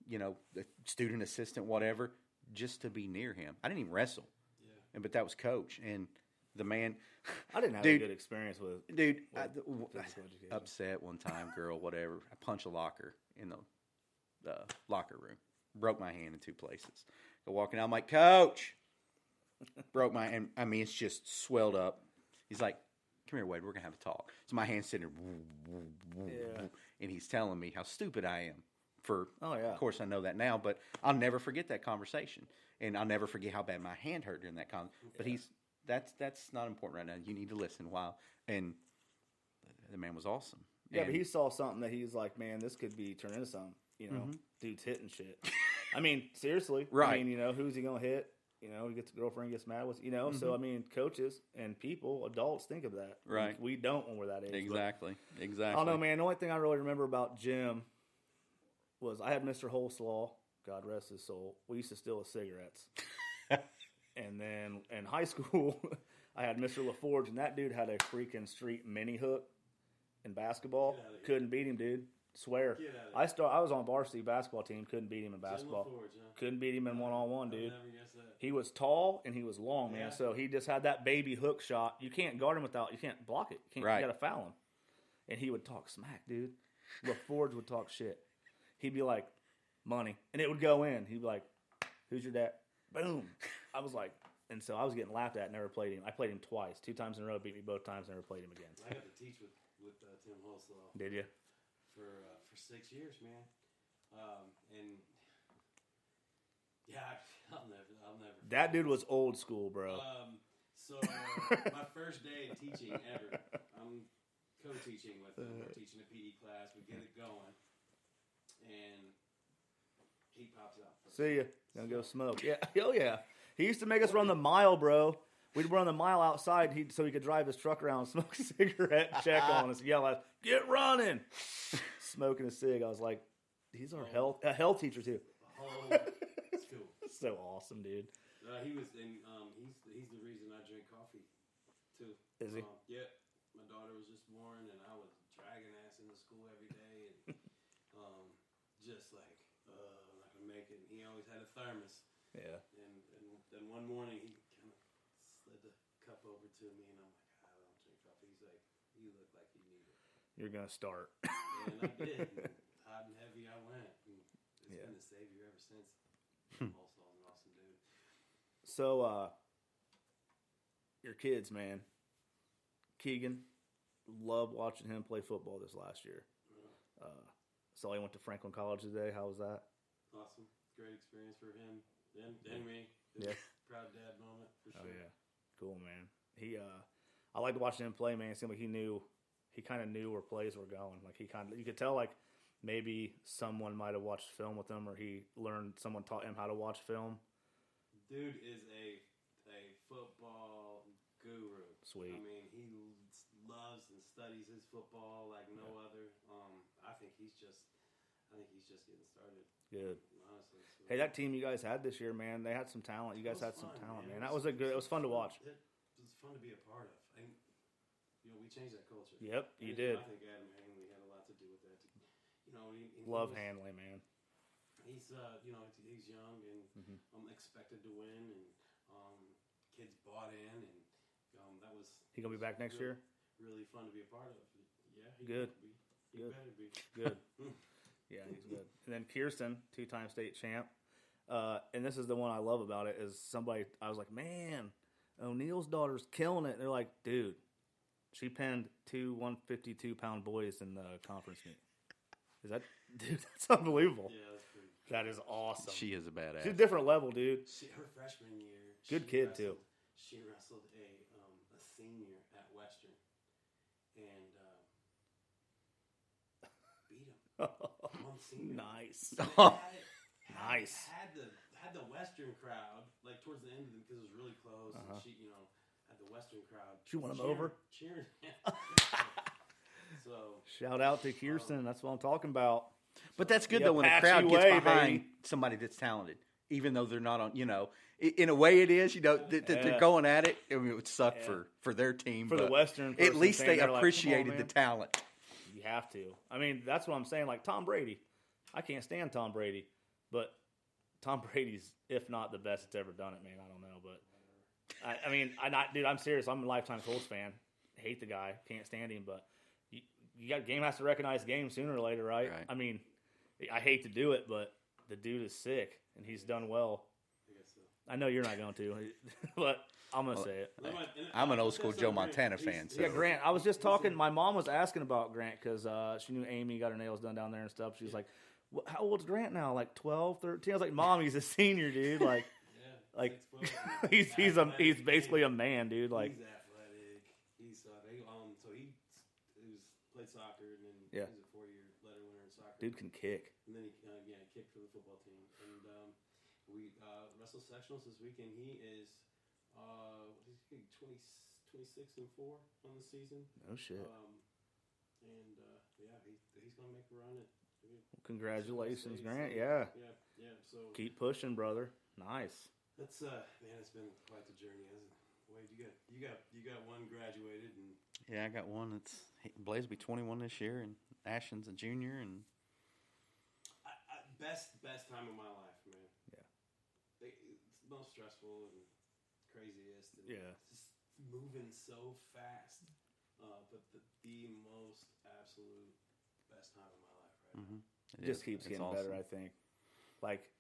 the student assistant, whatever, just to be near him. I didn't even wrestle, but that was Coach and the man. I didn't have a good experience with. Dude, upset one time, girl, whatever. I punched a locker in the locker room, broke my hand in 2 places. Go walking out, I'm like, Coach, broke my hand. I mean, it's just swelled up. He's like, come here, Wade, we're gonna have a talk. So my hand's sitting there, and he's telling me how stupid I am. Of course, I know that now, but I'll never forget that conversation, and I'll never forget how bad my hand hurt during that conversation. But that's not important right now. You need to listen while, and the man was awesome. Yeah, but he saw something that he's like, man, this could be turned into something. Dude's hitting shit. I mean, seriously, right? I mean, who's he gonna hit? He gets the girlfriend gets mad with. So I mean, coaches and people, adults, think of that. Right. We don't when we're that age. Exactly. I don't know, man. The only thing I really remember about Jim was I had Mr. Holslaw, God rest his soul. We used to steal his cigarettes. And then in high school, I had Mr. LaForge, and that dude had a freaking street mini hook in basketball. Get outta here. Couldn't beat him, dude. Swear. Get outta here. I was on varsity basketball team. Couldn't beat him in basketball. LaForge, huh? Couldn't beat him in one-on-one, dude. I'll never guess that. He was tall and he was long, man. Yeah. So he just had that baby hook shot. You can't guard him without. You can't block it. You Right. got to foul him. And he would talk smack, dude. LaForge would talk shit. He'd be like, money, and it would go in. He'd be like, "Who's your dad?" Boom. I was like, and so I was getting laughed at. Never played him. I played him twice, 2 times in a row. Beat me both times. Never played him again. I got to teach with Tim Holslaw Did you? for 6 years, man. And yeah, I'll never. That dude was old school, bro. So my first day of teaching ever, I'm co-teaching with him. We're teaching a PE class. We get it going, and he pops out first. See ya. Gonna go smoke. Yeah. Oh yeah. He used to make us run the mile, bro. We'd run the mile outside so he could drive his truck around, smoke a cigarette, check on us, yell at us, "Get running!" Smoking a cig. I was like, he's our health teacher too. It's cool. So awesome, dude. He was, and he's the reason I drink coffee too. Is he? Yeah. My daughter was just born, and I was dragging ass into school every day, and just like, I'm not gonna make it. And he always had a thermos. Yeah. And then one morning he kind of slid the cup over to me, and I'm like, I don't drink coffee. He's like, you look like you need it. You're gonna start. And I did. And hot and heavy I went. And it's been a savior ever since. Holstall's an awesome dude. So, your kids, man. Keegan, loved watching him play football this last year. So he went to Franklin College today. How was that? Awesome. Great experience for him and me. Yeah. Proud dad moment for sure. Oh yeah, cool, man. I liked watching him play, man. It seemed like he kind of knew where plays were going. Like you could tell, like maybe someone might have watched film with him, or someone taught him how to watch film. Dude is a football guru. Sweet. I mean, he loves and studies his football like no other. I think he's just getting started. Good. Honestly. So. Hey, that team you guys had this year, man, they had some talent. You guys had some talent, man. That was it was fun to watch. It was fun to be a part of. And, we changed that culture. Yep, you And did. I think Adam Hanley had a lot to do with that. He Love was, Hanley, man. He's, he's young and expected to win, and kids bought in, and that was. He gonna be back next year? Really fun to be a part of. Yeah, he Good. better be. He Good. better be. Good. Yeah, he's good. And then Kirsten, 2-time state champ. And this is the one I love about it is I was like, man, O'Neill's daughter's killing it. And they're like, dude, she penned 2 152-pound boys in the conference meet. Dude, that's unbelievable. Yeah, that's pretty. That is awesome. She is a badass. She's a different level, dude. Her freshman year. Good kid, too. She wrestled a senior at Western and beat him. One senior. Nice. Nice. Had the Western crowd like towards the end of it because it was really close. And she, had the Western crowd. She won him over. Cheering. So shout out to Kirsten. That's what I'm talking about. But that's good Yeah, though when a Apache crowd gets way, behind baby. somebody that's talented, even though they're not on. In a way, it is. They're going at it. I mean, it would suck for their team, For the but Western At person least saying they they're like, "Come on, appreciated man." the talent. You have to. I mean, that's what I'm saying. Like Tom Brady, I can't stand Tom Brady, but Tom Brady's, if not the best that's ever done it, man. I don't know, but dude, I'm serious. I'm a lifetime Colts fan. Hate the guy, can't stand him, but game has to recognize game sooner or later, right? I mean, I hate to do it, but the dude is sick and he's done well. I guess so. I know you're not going to, but I'm going to say it. I'm an old school Joe Montana fan. So. Yeah, Grant. I was just talking. My mom was asking about Grant because she knew Amy got her nails done down there and stuff. She was like, how old's Grant now? Like 12, 13? I was like, Mom, he's a senior, dude. Like, he's basically a man, dude. Like, he's athletic. So he played soccer and then Yeah. he was a 4-year letter winner in soccer. dude can kick. And then he kicked for the football team. And we wrestle sectionals this weekend. He is 26-4 on the season. No shit. He's gonna make a run at. Congratulations, Grant. Yeah. So Keep pushing, brother. Nice. that's it's been quite the journey, hasn't it? Wade, you got one graduated, and Yeah, I got one that's Blaze will be 21 this year, and Ashton's a junior, and best time of my life, man. Yeah. It's the most stressful and craziest. And Yeah. Just moving so fast. But the most absolute best time of my life right now. It just keeps getting better, I think. Like,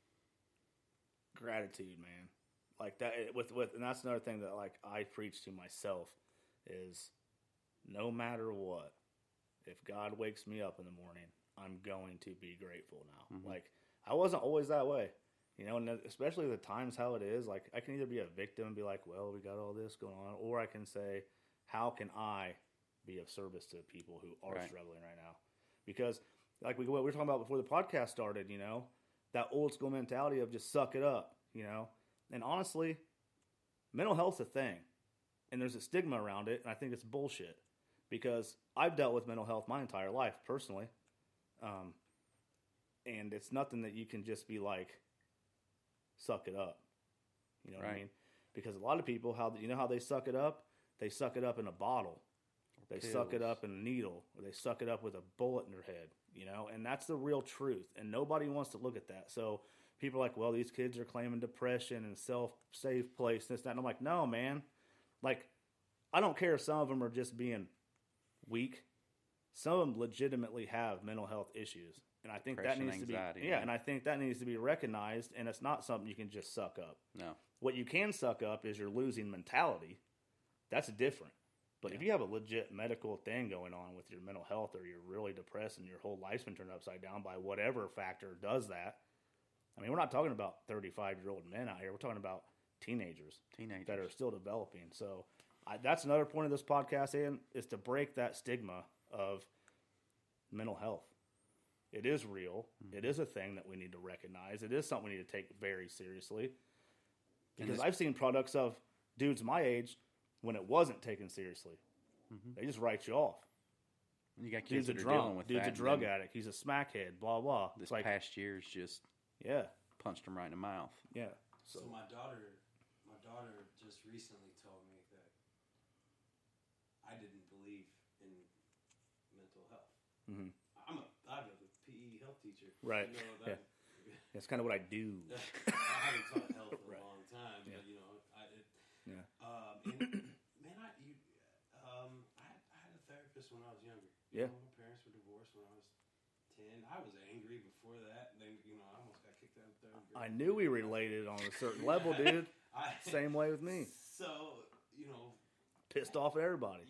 gratitude, man. Like that with and that's another thing that like I preach to myself is no matter what, if God wakes me up in the morning, I'm going to be grateful now. Like I wasn't always that way. You know, and especially the times how it is, like I can either be a victim and be like, well, we got all this going on, or I can say, how can I be of service to people who are struggling right now? Because like we were talking about before the podcast started, you know, that old school mentality of just suck it up, you know. And honestly, mental health's a thing, and there's a stigma around it, and I think it's bullshit because I've dealt with mental health my entire life personally, and it's nothing that you can just be like, suck it up, you know what I mean? Because a lot of people, how they suck it up? They suck it up in a bottle, they suck it up in a needle, or they suck it up with a bullet in their head, you know, and that's the real truth, and nobody wants to look at that. So people are like, well, these kids are claiming depression and self-safe place, this, that, and I'm like, no, man, like, I don't care if some of them are just being weak. Some of them legitimately have mental health issues, and I think Depression, that needs anxiety, to be, and I think that needs to be recognized, and it's not something you can just suck up. No. What you can suck up is your losing mentality. That's different. But if you have a legit medical thing going on with your mental health, or you're really depressed and your whole life's been turned upside down by whatever factor does that, I mean, we're not talking about 35-year-old men out here. We're talking about teenagers that are still developing. So that's another point of this podcast, Ian, is to break that stigma of mental health. It is real. It is a thing that we need to recognize. It is something we need to take very seriously. Because I've seen products of dudes my age when it wasn't taken seriously. They just write you off. You got kids Dude's that a are dealing with Dude's that. a drug addict. He's a smackhead, blah, blah. This It's like, past year's just punched him right in the mouth. Yeah. So my daughter just recently told me that I didn't believe in mental health. I'm a PE health teacher. Right. You know, that, That's kind of what I do. I haven't taught health in a long time, but you know, I had a therapist when I was younger. You know, my parents were divorced when I was 10. I was angry before that. Then I almost got kicked out of third grade. I knew we related on a certain level, dude. Same way with me. So pissed off at everybody.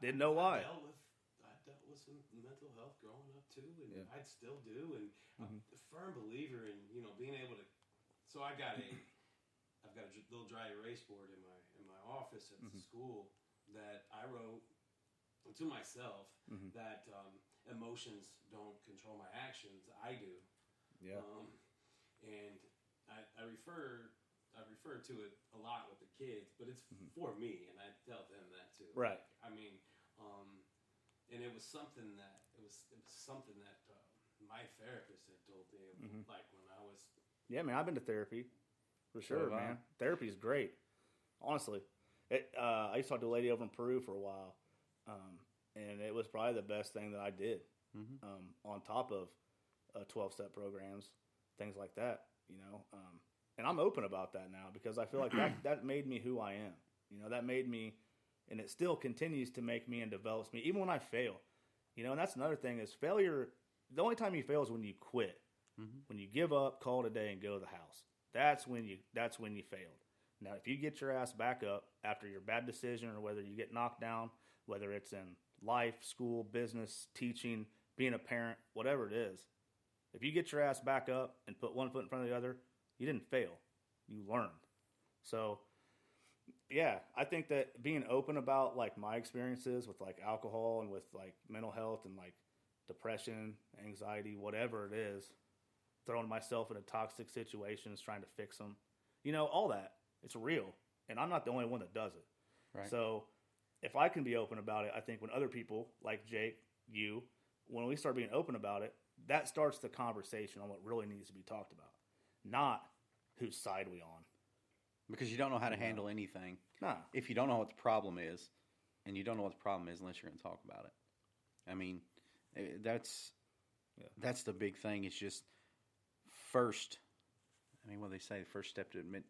Didn't know why. I dealt with some mental health growing up too, and I still do. And I'm a firm believer in being able to. So I've got a little dry erase board in my office at the school that I wrote to myself that emotions don't control my actions. I do. Yeah. And I refer to it a lot with the kids, but it's for me, and I tell them that too. Right. Like, I mean, and it was something that my therapist had told me, like when I was. Yeah, man, I've been to therapy for sure, man. Therapy is great, honestly. I used to talk to a lady over in Peru for a while, and it was probably the best thing that I did. On top of 12-step programs, things like that, and I'm open about that now because I feel like that made me who I am. That made me, and it still continues to make me and develops me, even when I fail. And that's another thing is failure. The only time you fail is when you quit, when you give up, call it a day, and go to the house. That's when you failed. Now, if you get your ass back up after your bad decision, or whether you get knocked down, whether it's in life, school, business, teaching, being a parent, whatever it is, if you get your ass back up and put one foot in front of the other, you didn't fail. You learned. So, yeah, I think that being open about like my experiences with like alcohol and with like mental health and like depression, anxiety, whatever it is, throwing myself into toxic situations, trying to fix them, all that, it's real. And I'm not the only one that does it. Right. So if I can be open about it, I think when other people like Jake, when we start being open about it, that starts the conversation on what really needs to be talked about, not whose side we on. Because you don't know how to handle anything. No. If you don't know what the problem is, and you don't know what the problem is unless you're going to talk about it. I mean, that's the big thing. It's just first. I mean, what they say, the first step to admit,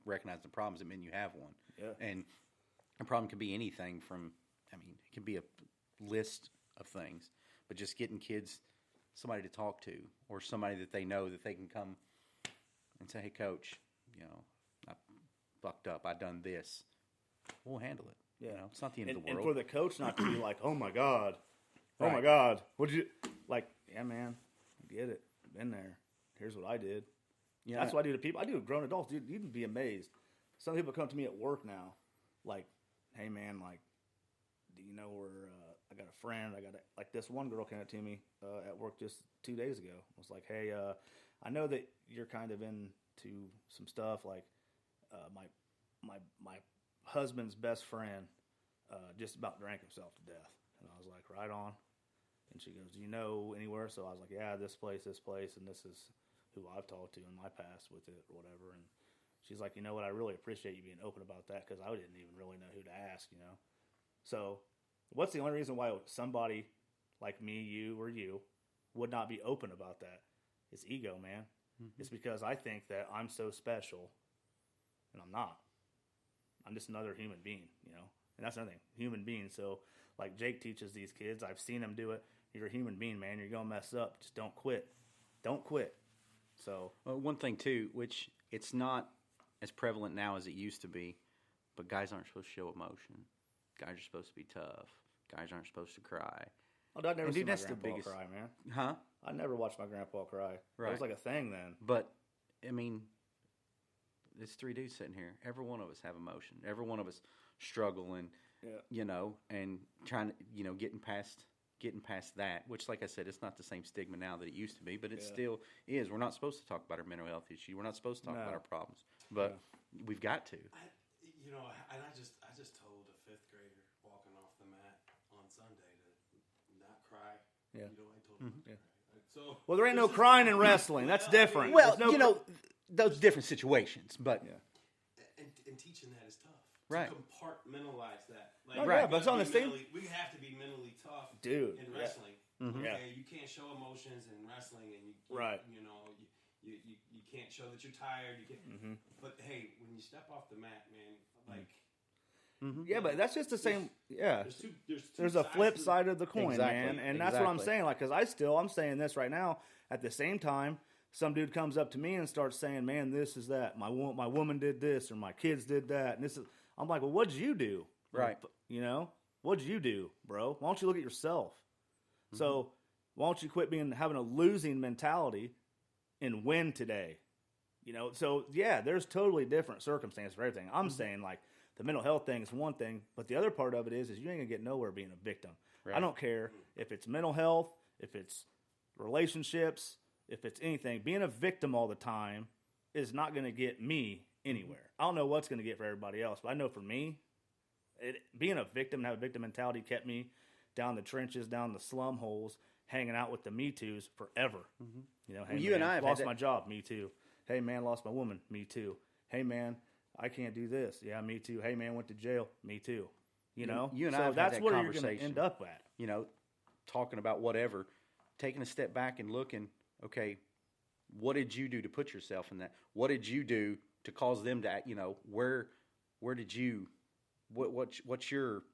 recognize the problem is admitting you have one. Yeah. And a problem can be anything from, it can be a list of things, but just getting kids somebody to talk to, or somebody that they know that they can come and say, hey, coach, I fucked up. I done this. We'll handle it. Yeah. It's not the end of the world. And for the coach not to be like, oh my God, Right. my God, what'd you, like, yeah, man, I get it. Been there. Here's what I did. Yeah. That's what I do to people. I do to grown adults. Dude, you'd be amazed. Some people come to me at work now, like, hey man, like, do you know where, I got a friend, like this one girl came up to me at work just 2 days ago. I was like, hey, I know that you're kind of into some stuff, like, my husband's best friend just about drank himself to death. And I was like, right on. And she goes, do you know anywhere? So I was like, yeah, this place, and this is who I've talked to in my past with it or whatever. And she's like, you know what, I really appreciate you being open about that, because I didn't even really know who to ask, So what's the only reason why somebody like me, you, or you would not be open about that? It's ego, man. Mm-hmm. It's because I think that I'm so special, and I'm not. I'm just another human being, And that's another thing, human being. So like Jake teaches these kids, I've seen him do it. You're a human being, man. You're going to mess up. Just don't quit. Don't quit. So one thing, too, which it's not as prevalent now as it used to be, but guys aren't supposed to show emotion. Guys are supposed to be tough. Guys aren't supposed to cry. Oh, I'd never seen my that's grandpa the biggest cry, man. Huh? I never watched my grandpa cry. Right. It was like a thing then. But, there's three dudes sitting here. Every one of us have emotion. Every one of us struggle and, and trying to, getting past that, which, like I said, it's not the same stigma now that it used to be, but it still is. We're not supposed to talk about our mental health issue. We're not supposed to talk about our problems, but we've got to. I just told a fifth grader walking off the mat on Sunday to not cry. Yeah. I told him not to cry. So, well, there ain't no crying in wrestling. That's different. Well, those different situations, but and teaching that is tough. Right. To compartmentalize that. Right, but it's on the same. We have to be mentally tough, dude, in wrestling. Yeah. Mm-hmm. Okay, you can't show emotions in wrestling, and you can't show that you're tired. You can't. Mm-hmm. But hey, when you step off the mat, man, like. Mm-hmm. Yeah, but that's just the same. Yeah, there's a flip side of the coin, exactly, man, and that's what I'm saying. Like, because I'm saying this right now. At the same time, some dude comes up to me and starts saying, "Man, this is that. My woman did this, or my kids did that." And this is. I'm like, "Well, what'd you do?" Right. What'd you do, bro? Why don't you look at yourself? Mm-hmm. So why don't you quit having a losing mentality and win today? So yeah, there's totally different circumstances for everything. I'm saying, like, the mental health thing is one thing, but the other part of it is you ain't gonna get nowhere being a victim. Right. I don't care if it's mental health, if it's relationships, if it's anything. Being a victim all the time is not gonna get me anywhere. I don't know what's gonna get for everybody else, but I know for me, being a victim and have a victim mentality kept me down the trenches, down the slum holes, hanging out with the Me Too's forever. Mm-hmm. Hey, you and I have lost my job, me too. Hey man, lost my woman, me too. Hey man, I can't do this. Yeah, me too. Hey man, went to jail, me too. You and I have that's where you're going to end up at. Talking about whatever, taking a step back and looking. Okay, what did you do to put yourself in that? What did you do to cause them to act? Where did you? What's your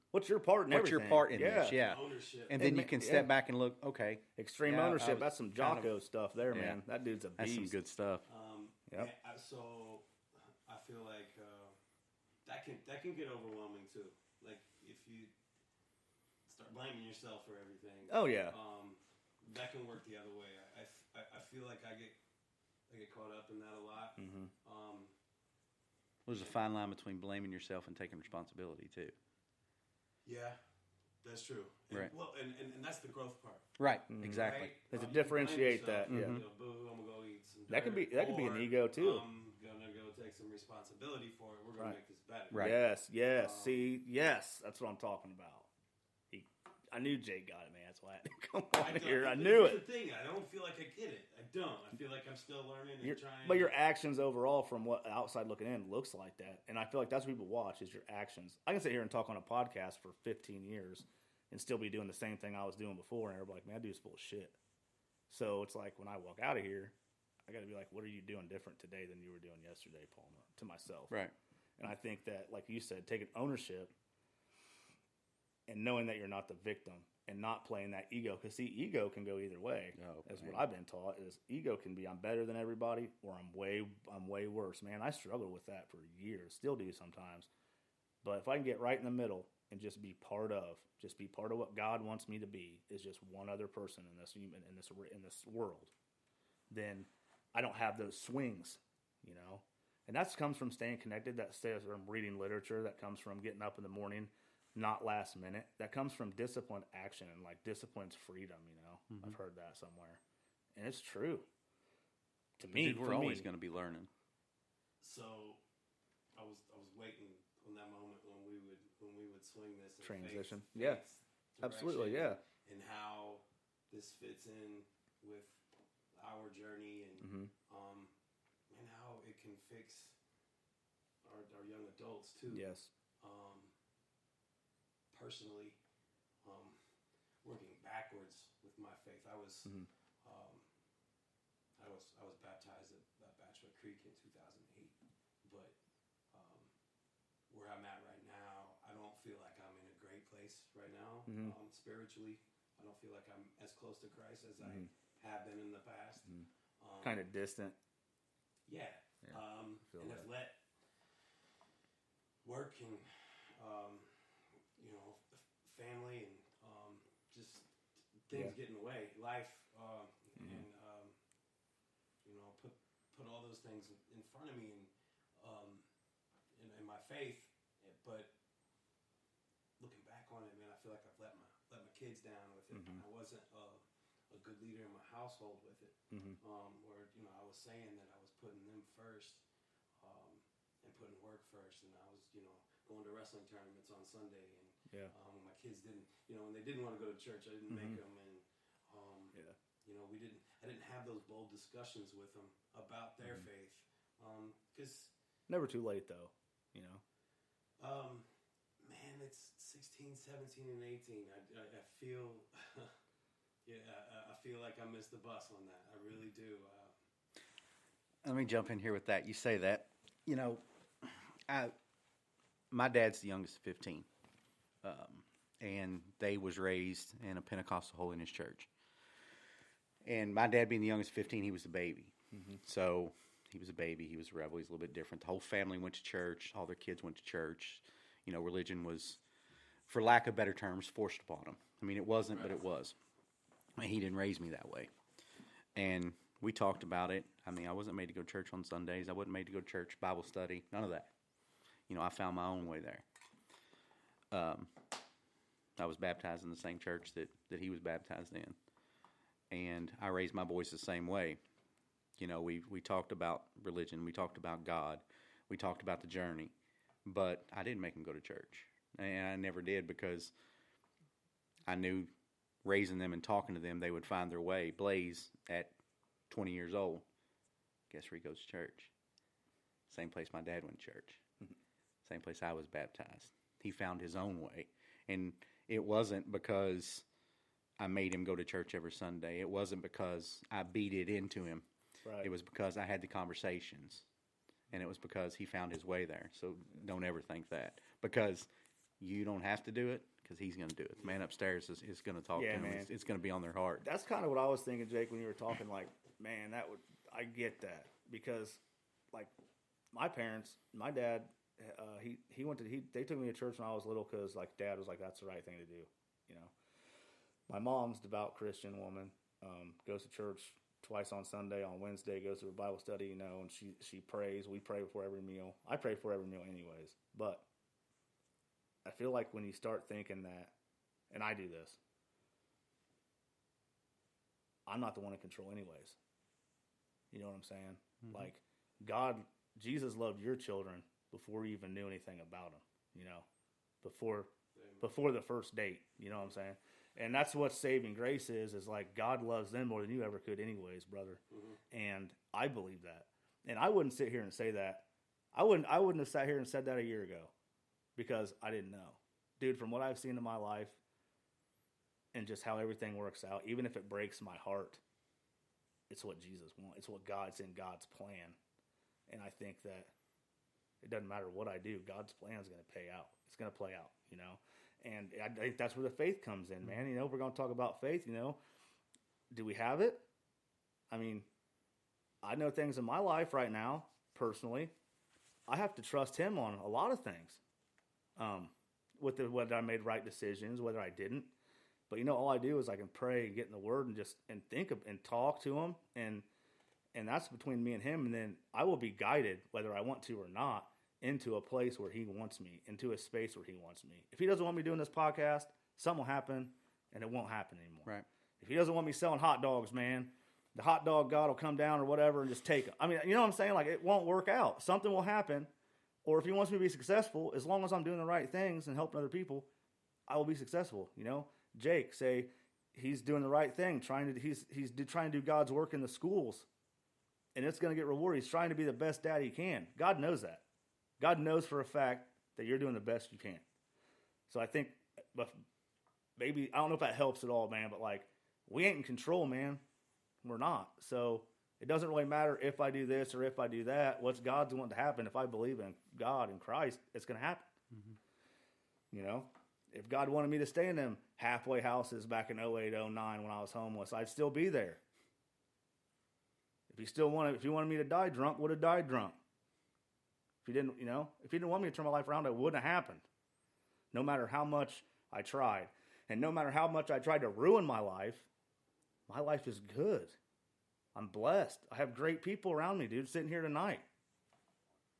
part in everything? What's your part in this? Yeah. Ownership. And then you can step back and look, okay. Extreme ownership. That's some Jocko stuff there, man. That dude's a beast. That's some good stuff. So I feel like that can get overwhelming too. Like if you start blaming yourself for everything. Oh yeah. That can work the other way. I feel like I get caught up in that a lot. Mm-hmm. There's a fine line between blaming yourself and taking responsibility too. Yeah, that's true. And, right. Well, and that's the growth part. Right. Mm-hmm. Exactly. Right? To differentiate that. Yeah. Boo, I'm gonna go eat some. That could be an ego too. I'm gonna go take some responsibility for it. We're gonna make this better. Right. Yes. See. Yes. That's what I'm talking about. I knew Jake got it, man. That's why I had to come on don't- here. I knew here's it. the thing. I don't feel like I get it. I don't. I feel like I'm still learning and trying. But your actions overall, from what outside looking in, looks like that. And I feel like that's what people watch is your actions. I can sit here and talk on a podcast for 15 years and still be doing the same thing I was doing before, and everybody's like, man, that dude's full of shit. So it's like when I walk out of here, I got to be like, what are you doing different today than you were doing yesterday, Palmer? To myself. Right. And I think that, like you said, taking ownership and knowing that you're not the victim and not playing that ego. Because, see, ego can go either way. Oh, That's man. what I've been taught is ego can be I'm better than everybody or I'm way worse. Man, I struggled with that for years. Still do sometimes. But if I can get right in the middle and just be part of what God wants me to be is just one other person in this world, then I don't have those swings, you know. And that comes from staying connected. That stays from reading literature. That comes from getting up in the morning, not last minute. That comes from disciplined action and like discipline's freedom. You know, I've heard that somewhere, and it's true. To me, Dude, we're always going to be learning. So, I was waiting on that moment when we would swing this in Transition. faith Yeah. direction Absolutely, yeah. and how this fits in with our journey and how it can fix our young adults too. Yes. Personally, working backwards with my faith, I was baptized at Bachelor Creek in 2008, but where I'm at right now, I don't feel like I'm in a great place right now spiritually. I don't feel like I'm as close to Christ as I have been in the past. Kind of distant. Yeah. feel And that. have let work and family and just things get in the way, life, and put all those things in front of me and in my faith. But looking back on it, man, I feel like I've let my kids down with it. I wasn't a good leader in my household with it, where I was saying that I was putting them first and putting work first, and I was going to wrestling tournaments on Sunday, and when my kids didn't, when they didn't want to go to church, I didn't make them, and I didn't have those bold discussions with them about their faith, because Never too late, though, man, it's 16, 17, and 18. I feel, I feel like I missed the bus on that. I really do. Let me jump in here with that. You say that. My dad's the youngest of 15. And they was raised in a Pentecostal holiness church. And my dad being the youngest of 15, he was the baby. So he was a baby. He was a rebel. He's a little bit different. The whole family went to church. All their kids went to church. Religion was, for lack of better terms, forced upon him. I mean, it wasn't, but it was. He didn't raise me that way. And we talked about it. I mean, I wasn't made to go to church on Sundays. I wasn't made to go to church, Bible study, none of that. I found my own way there. I was baptized in the same church that he was baptized in. And I raised my boys the same way. We talked about religion. We talked about God. We talked about the journey. But I didn't make them go to church. And I never did because I knew raising them and talking to them, they would find their way. Blaze, at 20 years old, guess where he goes to church? Same place my dad went to church. Same place I was baptized. He found his own way. And it wasn't because I made him go to church every Sunday. It wasn't because I beat it into him. Right. It was because I had the conversations. And it was because he found his way there. So don't ever think that. Because you don't have to do it, because he's going to do it. The man upstairs is going to talk to him. Man. It's going to be on their heart. That's kind of what I was thinking, Jake, when you were talking. Like, man, I get that because, like, my parents, my dad, they took me to church when I was little because, like, Dad was like, that's the right thing to do, My mom's a devout Christian woman, goes to church twice on Sunday. On Wednesday, goes to a Bible study, and she prays. We pray before every meal. I pray before every meal anyways. But I feel like when you start thinking that, and I do this, I'm not the one in control anyways. You know what I'm saying? Like, Jesus loved your children before you even knew anything about them, before the first date, you know what I'm saying? And that's what saving grace is like God loves them more than you ever could anyways, brother. And I believe that. And I wouldn't sit here and say that. I wouldn't have sat here and said that a year ago because I didn't know. Dude, from what I've seen in my life and just how everything works out, even if it breaks my heart, it's what Jesus wants. It's what God's in God's plan. And I think that it doesn't matter what I do. God's plan is going to pay out. It's going to play out, you know. And I think that's where the faith comes in, man. You know, we're going to talk about faith, you know. Do we have it? I mean, I know things in my life right now, personally. I have to trust him on a lot of things. Whether I made right decisions, whether I didn't. But, you know, all I do is I can pray and get in the Word and think of, and talk to him. And that's between me and him. And then I will be guided, whether I want to or not, into a place where he wants me, into a space where he wants me. If he doesn't want me doing this podcast, something will happen, and it won't happen anymore. Right. If he doesn't want me selling hot dogs, man, the hot dog God will come down or whatever and just take them. I mean, you know what I'm saying? Like, it won't work out. Something will happen. Or if he wants me to be successful, as long as I'm doing the right things and helping other people, I will be successful. You know, Jake, say he's doing the right thing, he's trying to do God's work in the schools, and it's going to get rewarded. He's trying to be the best dad he can. God knows that. God knows for a fact that you're doing the best you can. So I think, but maybe, I don't know if that helps at all, man, but like, we ain't in control, man. We're not. So it doesn't really matter if I do this or if I do that. What's God's want to happen? If I believe in God and Christ, it's going to happen. You know, if God wanted me to stay in them halfway houses back in 08, 09 when I was homeless, I'd still be there. If he wanted me to die drunk, would have died drunk. If he didn't, you know, if he didn't want me to turn my life around, it wouldn't have happened. No matter how much I tried. And no matter how much I tried to ruin my life is good. I'm blessed. I have great people around me, dude, sitting here tonight.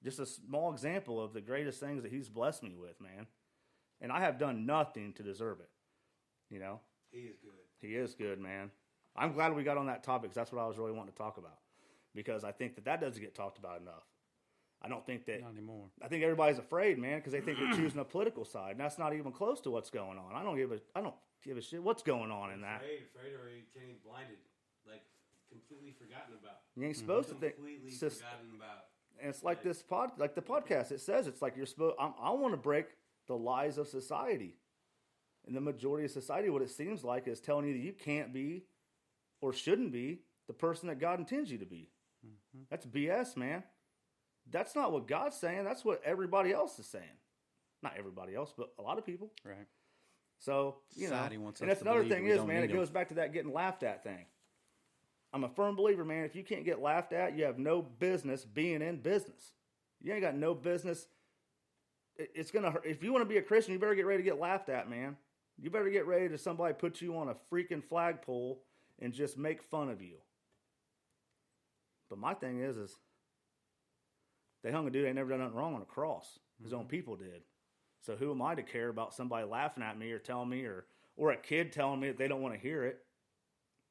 Just a small example of the greatest things that he's blessed me with, man. And I have done nothing to deserve it. You know? He is good. He is good, man. I'm glad we got on that topic because that's what I was really wanting to talk about. Because I think that doesn't get talked about enough. I don't think that... Not anymore. I think everybody's afraid, man, because they think they're choosing a political side. And that's not even close to what's going on. I don't give a shit what's going on in that. Afraid or getting blinded. Like, completely forgotten about. You ain't supposed to think... Completely forgotten about. And it's like the podcast. It says it's like you're supposed... I want to break the lies of society. And the majority of society, what it seems like, is telling you that you can't be or shouldn't be the person that God intends you to be. That's BS, man. That's not what God's saying. That's what everybody else is saying. Not everybody else, but a lot of people. Right. So, you Society know. wants And us that's to another believe thing we is, don't man, need it goes back to that getting laughed at thing. I'm a firm believer, man. If you can't get laughed at, you have no business being in business. You ain't got no business. It's going to hurt. If you want to be a Christian, you better get ready to get laughed at, man. You better get ready to somebody put you on a freaking flagpole and just make fun of you. But my thing is they hung a dude that never done nothing wrong on a cross. His own people did. So who am I to care about somebody laughing at me or telling me or a kid telling me that they don't want to hear it?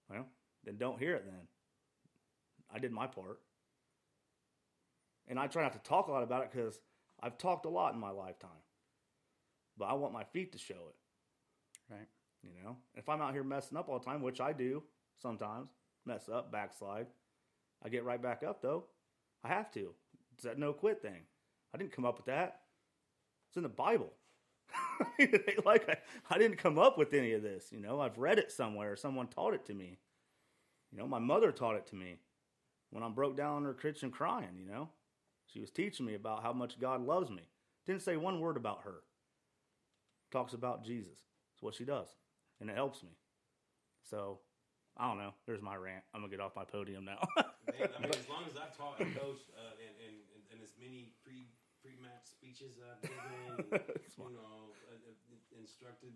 Well, then don't hear it then. I did my part. And I try not to talk a lot about it because I've talked a lot in my lifetime. But I want my feet to show it. Right. You know? If I'm out here messing up all the time, which I do sometimes, mess up, backslide, I get right back up though. I have to. It's that no quit thing. I didn't come up with that. It's in the Bible. I didn't come up with any of this. You know, I've read it somewhere. Someone taught it to me. You know, my mother taught it to me when I broke down in her kitchen crying, you know. She was teaching me about how much God loves me. Didn't say one word about her. Talks about Jesus. It's what she does. And it helps me. So, I don't know. There's my rant. I'm going to get off my podium now. Man, I mean, as long as I've taught and coached and as many pre-match speeches I've given, you know, instructed,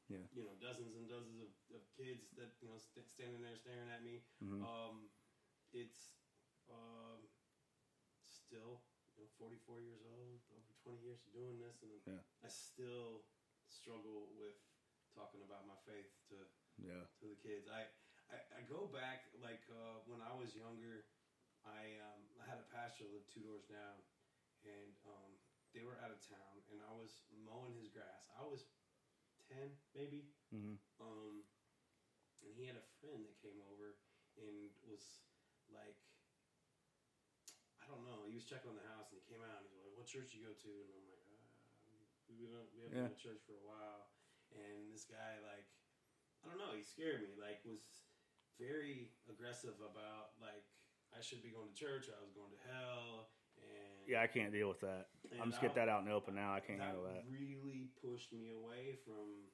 you know, dozens and dozens of kids that, you know, standing there staring at me. It's still, you know, 44 years old, over 20 years of doing this, and I still struggle with talking about my faith to the kids. I go back, like, when I was younger, I had a pastor that lived 2 doors down, and they were out of town, and I was mowing his grass. I was 10, maybe, Mm-hmm. And he had a friend that came over and was like, I don't know. He was checking on the house, and he came out, and he was like, "What church you go to?" And I'm like, we haven't been to church for a while. And this guy, like, I don't know, he scared me. Like, was very aggressive about, like, I should be going to church, I was going to hell. And Yeah, I can't deal with that. I'm just get that out in the open now. I can't handle that. Really pushed me away from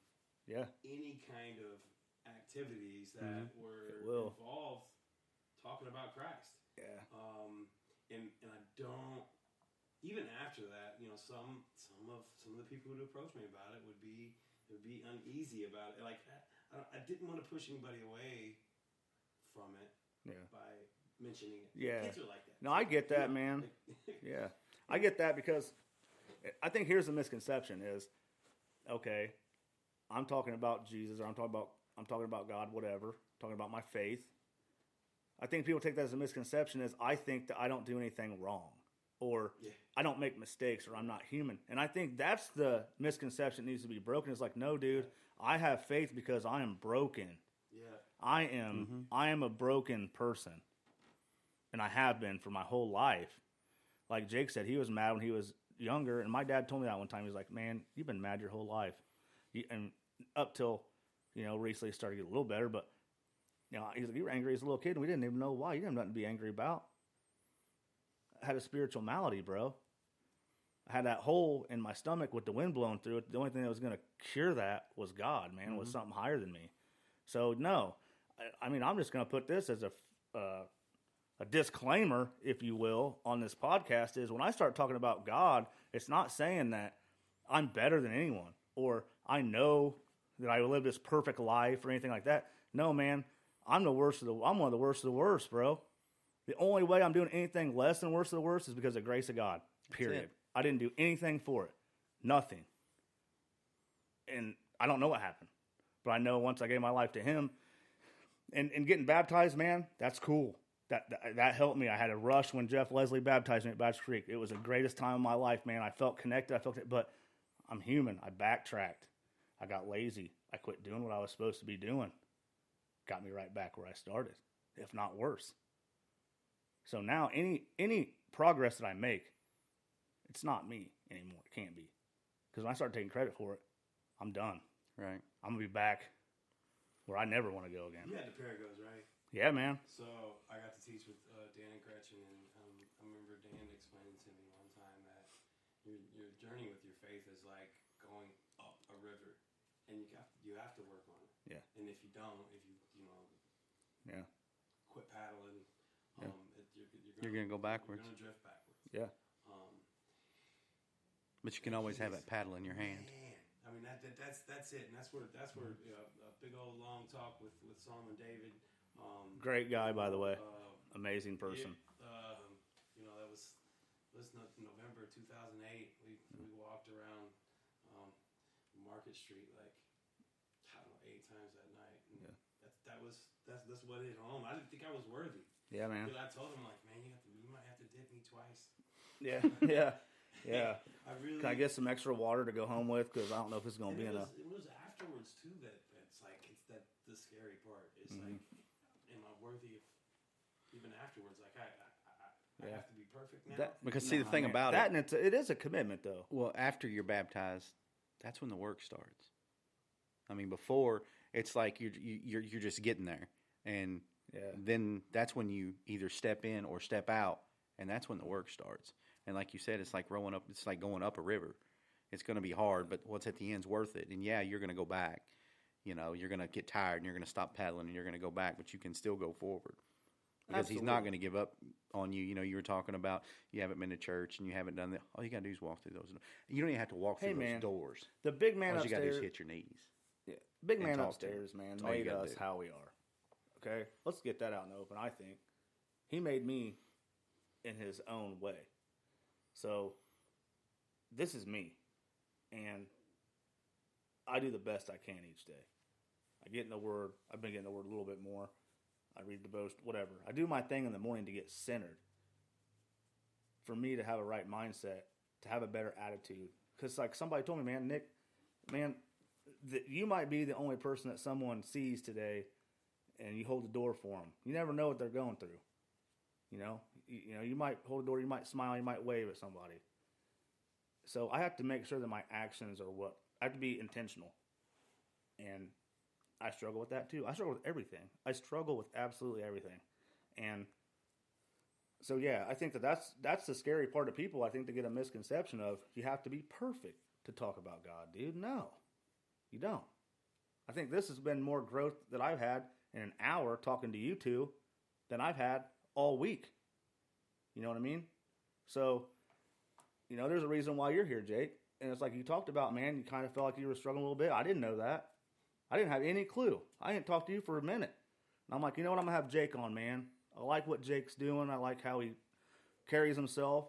any kind of activities that were involved talking about Christ. Yeah. And I don't. Even after that, you know, some of the people who would approach me about it would be uneasy about it. Like, I didn't want to push anybody away from it by mentioning it. Yeah. Kids are like that. No, I get that, man. Yeah. I get that because I think here's the misconception is, okay, I'm talking about Jesus, or I'm talking about God, whatever, talking about my faith. I think people take that as a misconception is I think that I don't do anything wrong, or I don't make mistakes, or I'm not human. And I think that's the misconception that needs to be broken. It's like, no, dude, I have faith because I am broken. Yeah. I am a broken person. And I have been for my whole life. Like Jake said, he was mad when he was younger, and my dad told me that one time. He was like, "Man, you've been mad your whole life." And up till, recently it started to get a little better, but he's like, "You were angry as a little kid, and we didn't even know why. You didn't have nothing to be angry about." I had a spiritual malady, bro. I had that hole in my stomach with the wind blowing through it. The only thing that was going to cure that was God, man. Was something higher than me. So no, I mean, I'm just going to put this as a disclaimer, if you will, on this podcast is when I start talking about God, it's not saying that I'm better than anyone or I know that I live this perfect life or anything like that. No, man, I'm one of the worst of the worst, bro. The only way I'm doing anything less than worst of the worst is because of the grace of God, period. I didn't do anything for it. Nothing. And I don't know what happened. But I know once I gave my life to him and getting baptized, man, that's cool. That helped me. I had a rush when Jeff Leslie baptized me at Batch Creek. It was the greatest time of my life, man. I felt connected. But I'm human. I backtracked. I got lazy. I quit doing what I was supposed to be doing. Got me right back where I started, if not worse. So now any progress that I make, it's not me anymore. It can't be. Because when I start taking credit for it, I'm done. Right. I'm going to be back where I never want to go again. You had the Paragos, right? Yeah, man. So I got to teach with Dan and Gretchen, and I remember Dan explaining to me one time that your journey with your faith is like going up a river, and you have to work on it. Yeah. And if you don't, quit paddling, you're gonna go backwards. You're gonna drift backwards. Yeah. But you can always have that paddle in your hand. Man. I mean that's it, and that's where a big old long talk with Solomon David. Great guy, by the way. Amazing person. That was November 2008. We walked around Market Street like I don't know 8 times that night. And that's what hit home. I didn't think I was worthy. Yeah, man. But I told him like, man, you might have to dip me twice. Yeah. Can I get some extra water to go home with? Because I don't know if it's going to be enough. It was afterwards too that's like the scary part. It's like, am I worthy? Even afterwards, like I have to be perfect now. Because see, the thing about it, and it is a commitment, though. Well, after you're baptized, that's when the work starts. I mean, before it's like you're just getting there, and then that's when you either step in or step out, and that's when the work starts. And like you said, it's like rowing up. It's like going up a river. It's going to be hard, but what's at the end's worth it. And yeah, you're going to go back. You're going to get tired, and you're going to stop paddling, and you're going to go back, but you can still go forward. Because Absolutely. He's not going to give up on you. You were talking about you haven't been to church and you haven't done that. All you got to do is walk through those. You don't even have to walk through those doors. The big man All upstairs. you got to do is hit your knees. Yeah, big man upstairs, man, made us how we are. Okay, let's get that out in the open. I think he made me in his own way. So this is me, and I do the best I can each day. I get in the Word. I've been getting the Word a little bit more. I read the boast, whatever. I do my thing in the morning to get centered. For me to have a right mindset, to have a better attitude. Because like somebody told me, man, Nick, you might be the only person that someone sees today, and you hold the door for them. You never know what they're going through. You might hold the door, you might smile, you might wave at somebody. So I have to make sure that my actions are I have to be intentional. And I struggle with that too. I struggle with everything. I struggle with absolutely everything. And so, yeah, I think that's the scary part of people. I think they get a misconception of you have to be perfect to talk about God, dude. No, you don't. I think this has been more growth that I've had in an hour talking to you two than I've had all week. You know what I mean? So, there's a reason why you're here, Jake. And it's like you talked about, man, you kind of felt like you were struggling a little bit. I didn't know that. I didn't have any clue. I didn't talk to you for a minute. And I'm like, you know what? I'm going to have Jake on, man. I like what Jake's doing. I like how he carries himself.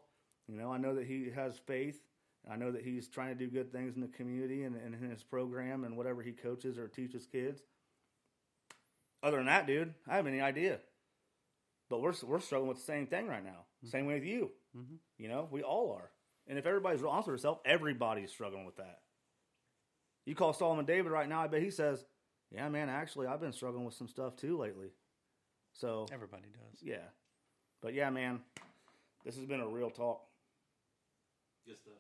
I know that he has faith. I know that he's trying to do good things in the community and in his program and whatever he coaches or teaches kids. Other than that, dude, I have any idea. But we're struggling with the same thing right now. Mm-hmm. Same way with you. Mm-hmm. We all are. And if everybody's honest with herself, everybody's struggling with that. You call Solomon David right now, I bet he says, yeah, man, actually, I've been struggling with some stuff too lately. So everybody does. Yeah. But yeah, man, this has been a real talk. Good stuff.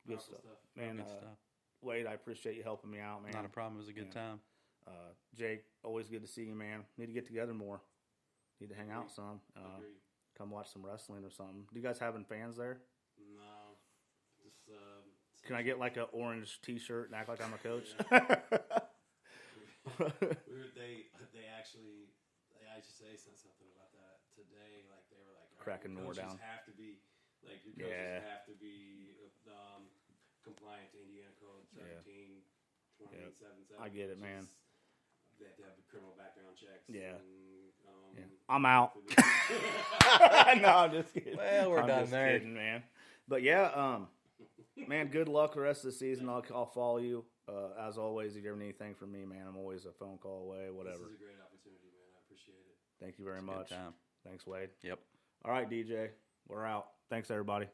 Good stuff. Man, good stuff. Wade, I appreciate you helping me out, man. Not a problem. It was a good time. Jake, always good to see you, man. Need to get together more. Need to hang out some. Come watch some wrestling or something. Do you guys have any fans there? No. Just, can I get like an orange T-shirt and act like I'm a coach? They actually say something about that today. Like they were like cracking more down. Have to be like your coaches have to be compliant to Indiana Code 17-2877. I get it, man. They have to have criminal background checks. Yeah. And, I'm out. No, I'm just kidding. Well, we're done there, kidding, man. But yeah, man, good luck the rest of the season. I'll follow you. As always, if you ever need anything from me, man, I'm always a phone call away, whatever. This is a great opportunity, man. I appreciate it. Thank you very much. Good time. Thanks, Wade. Yep. All right, DJ. We're out. Thanks, everybody.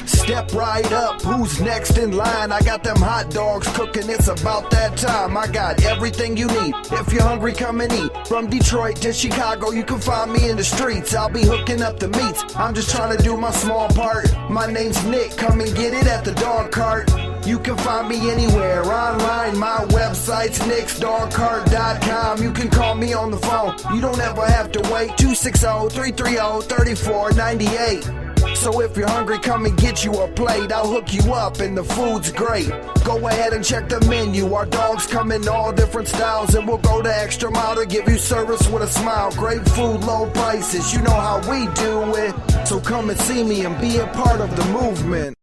Step right up, who's next in line? I got them hot dogs cooking, it's about that time. I got everything you need, if you're hungry come and eat. From Detroit to Chicago, you can find me in the streets. I'll be hooking up the meats, I'm just trying to do my small part. My name's Nick, come and get it at the dog cart. You can find me anywhere, online, my website's nicksdogcart.com. You can call me on the phone, you don't ever have to wait. 260-330-3498. So if you're hungry, come and get you a plate. I'll hook you up and the food's great. Go ahead and check the menu. Our dogs come in all different styles, and we'll go the extra mile to give you service with a smile. Great food, low prices, you know how we do it. So come and see me and be a part of the movement.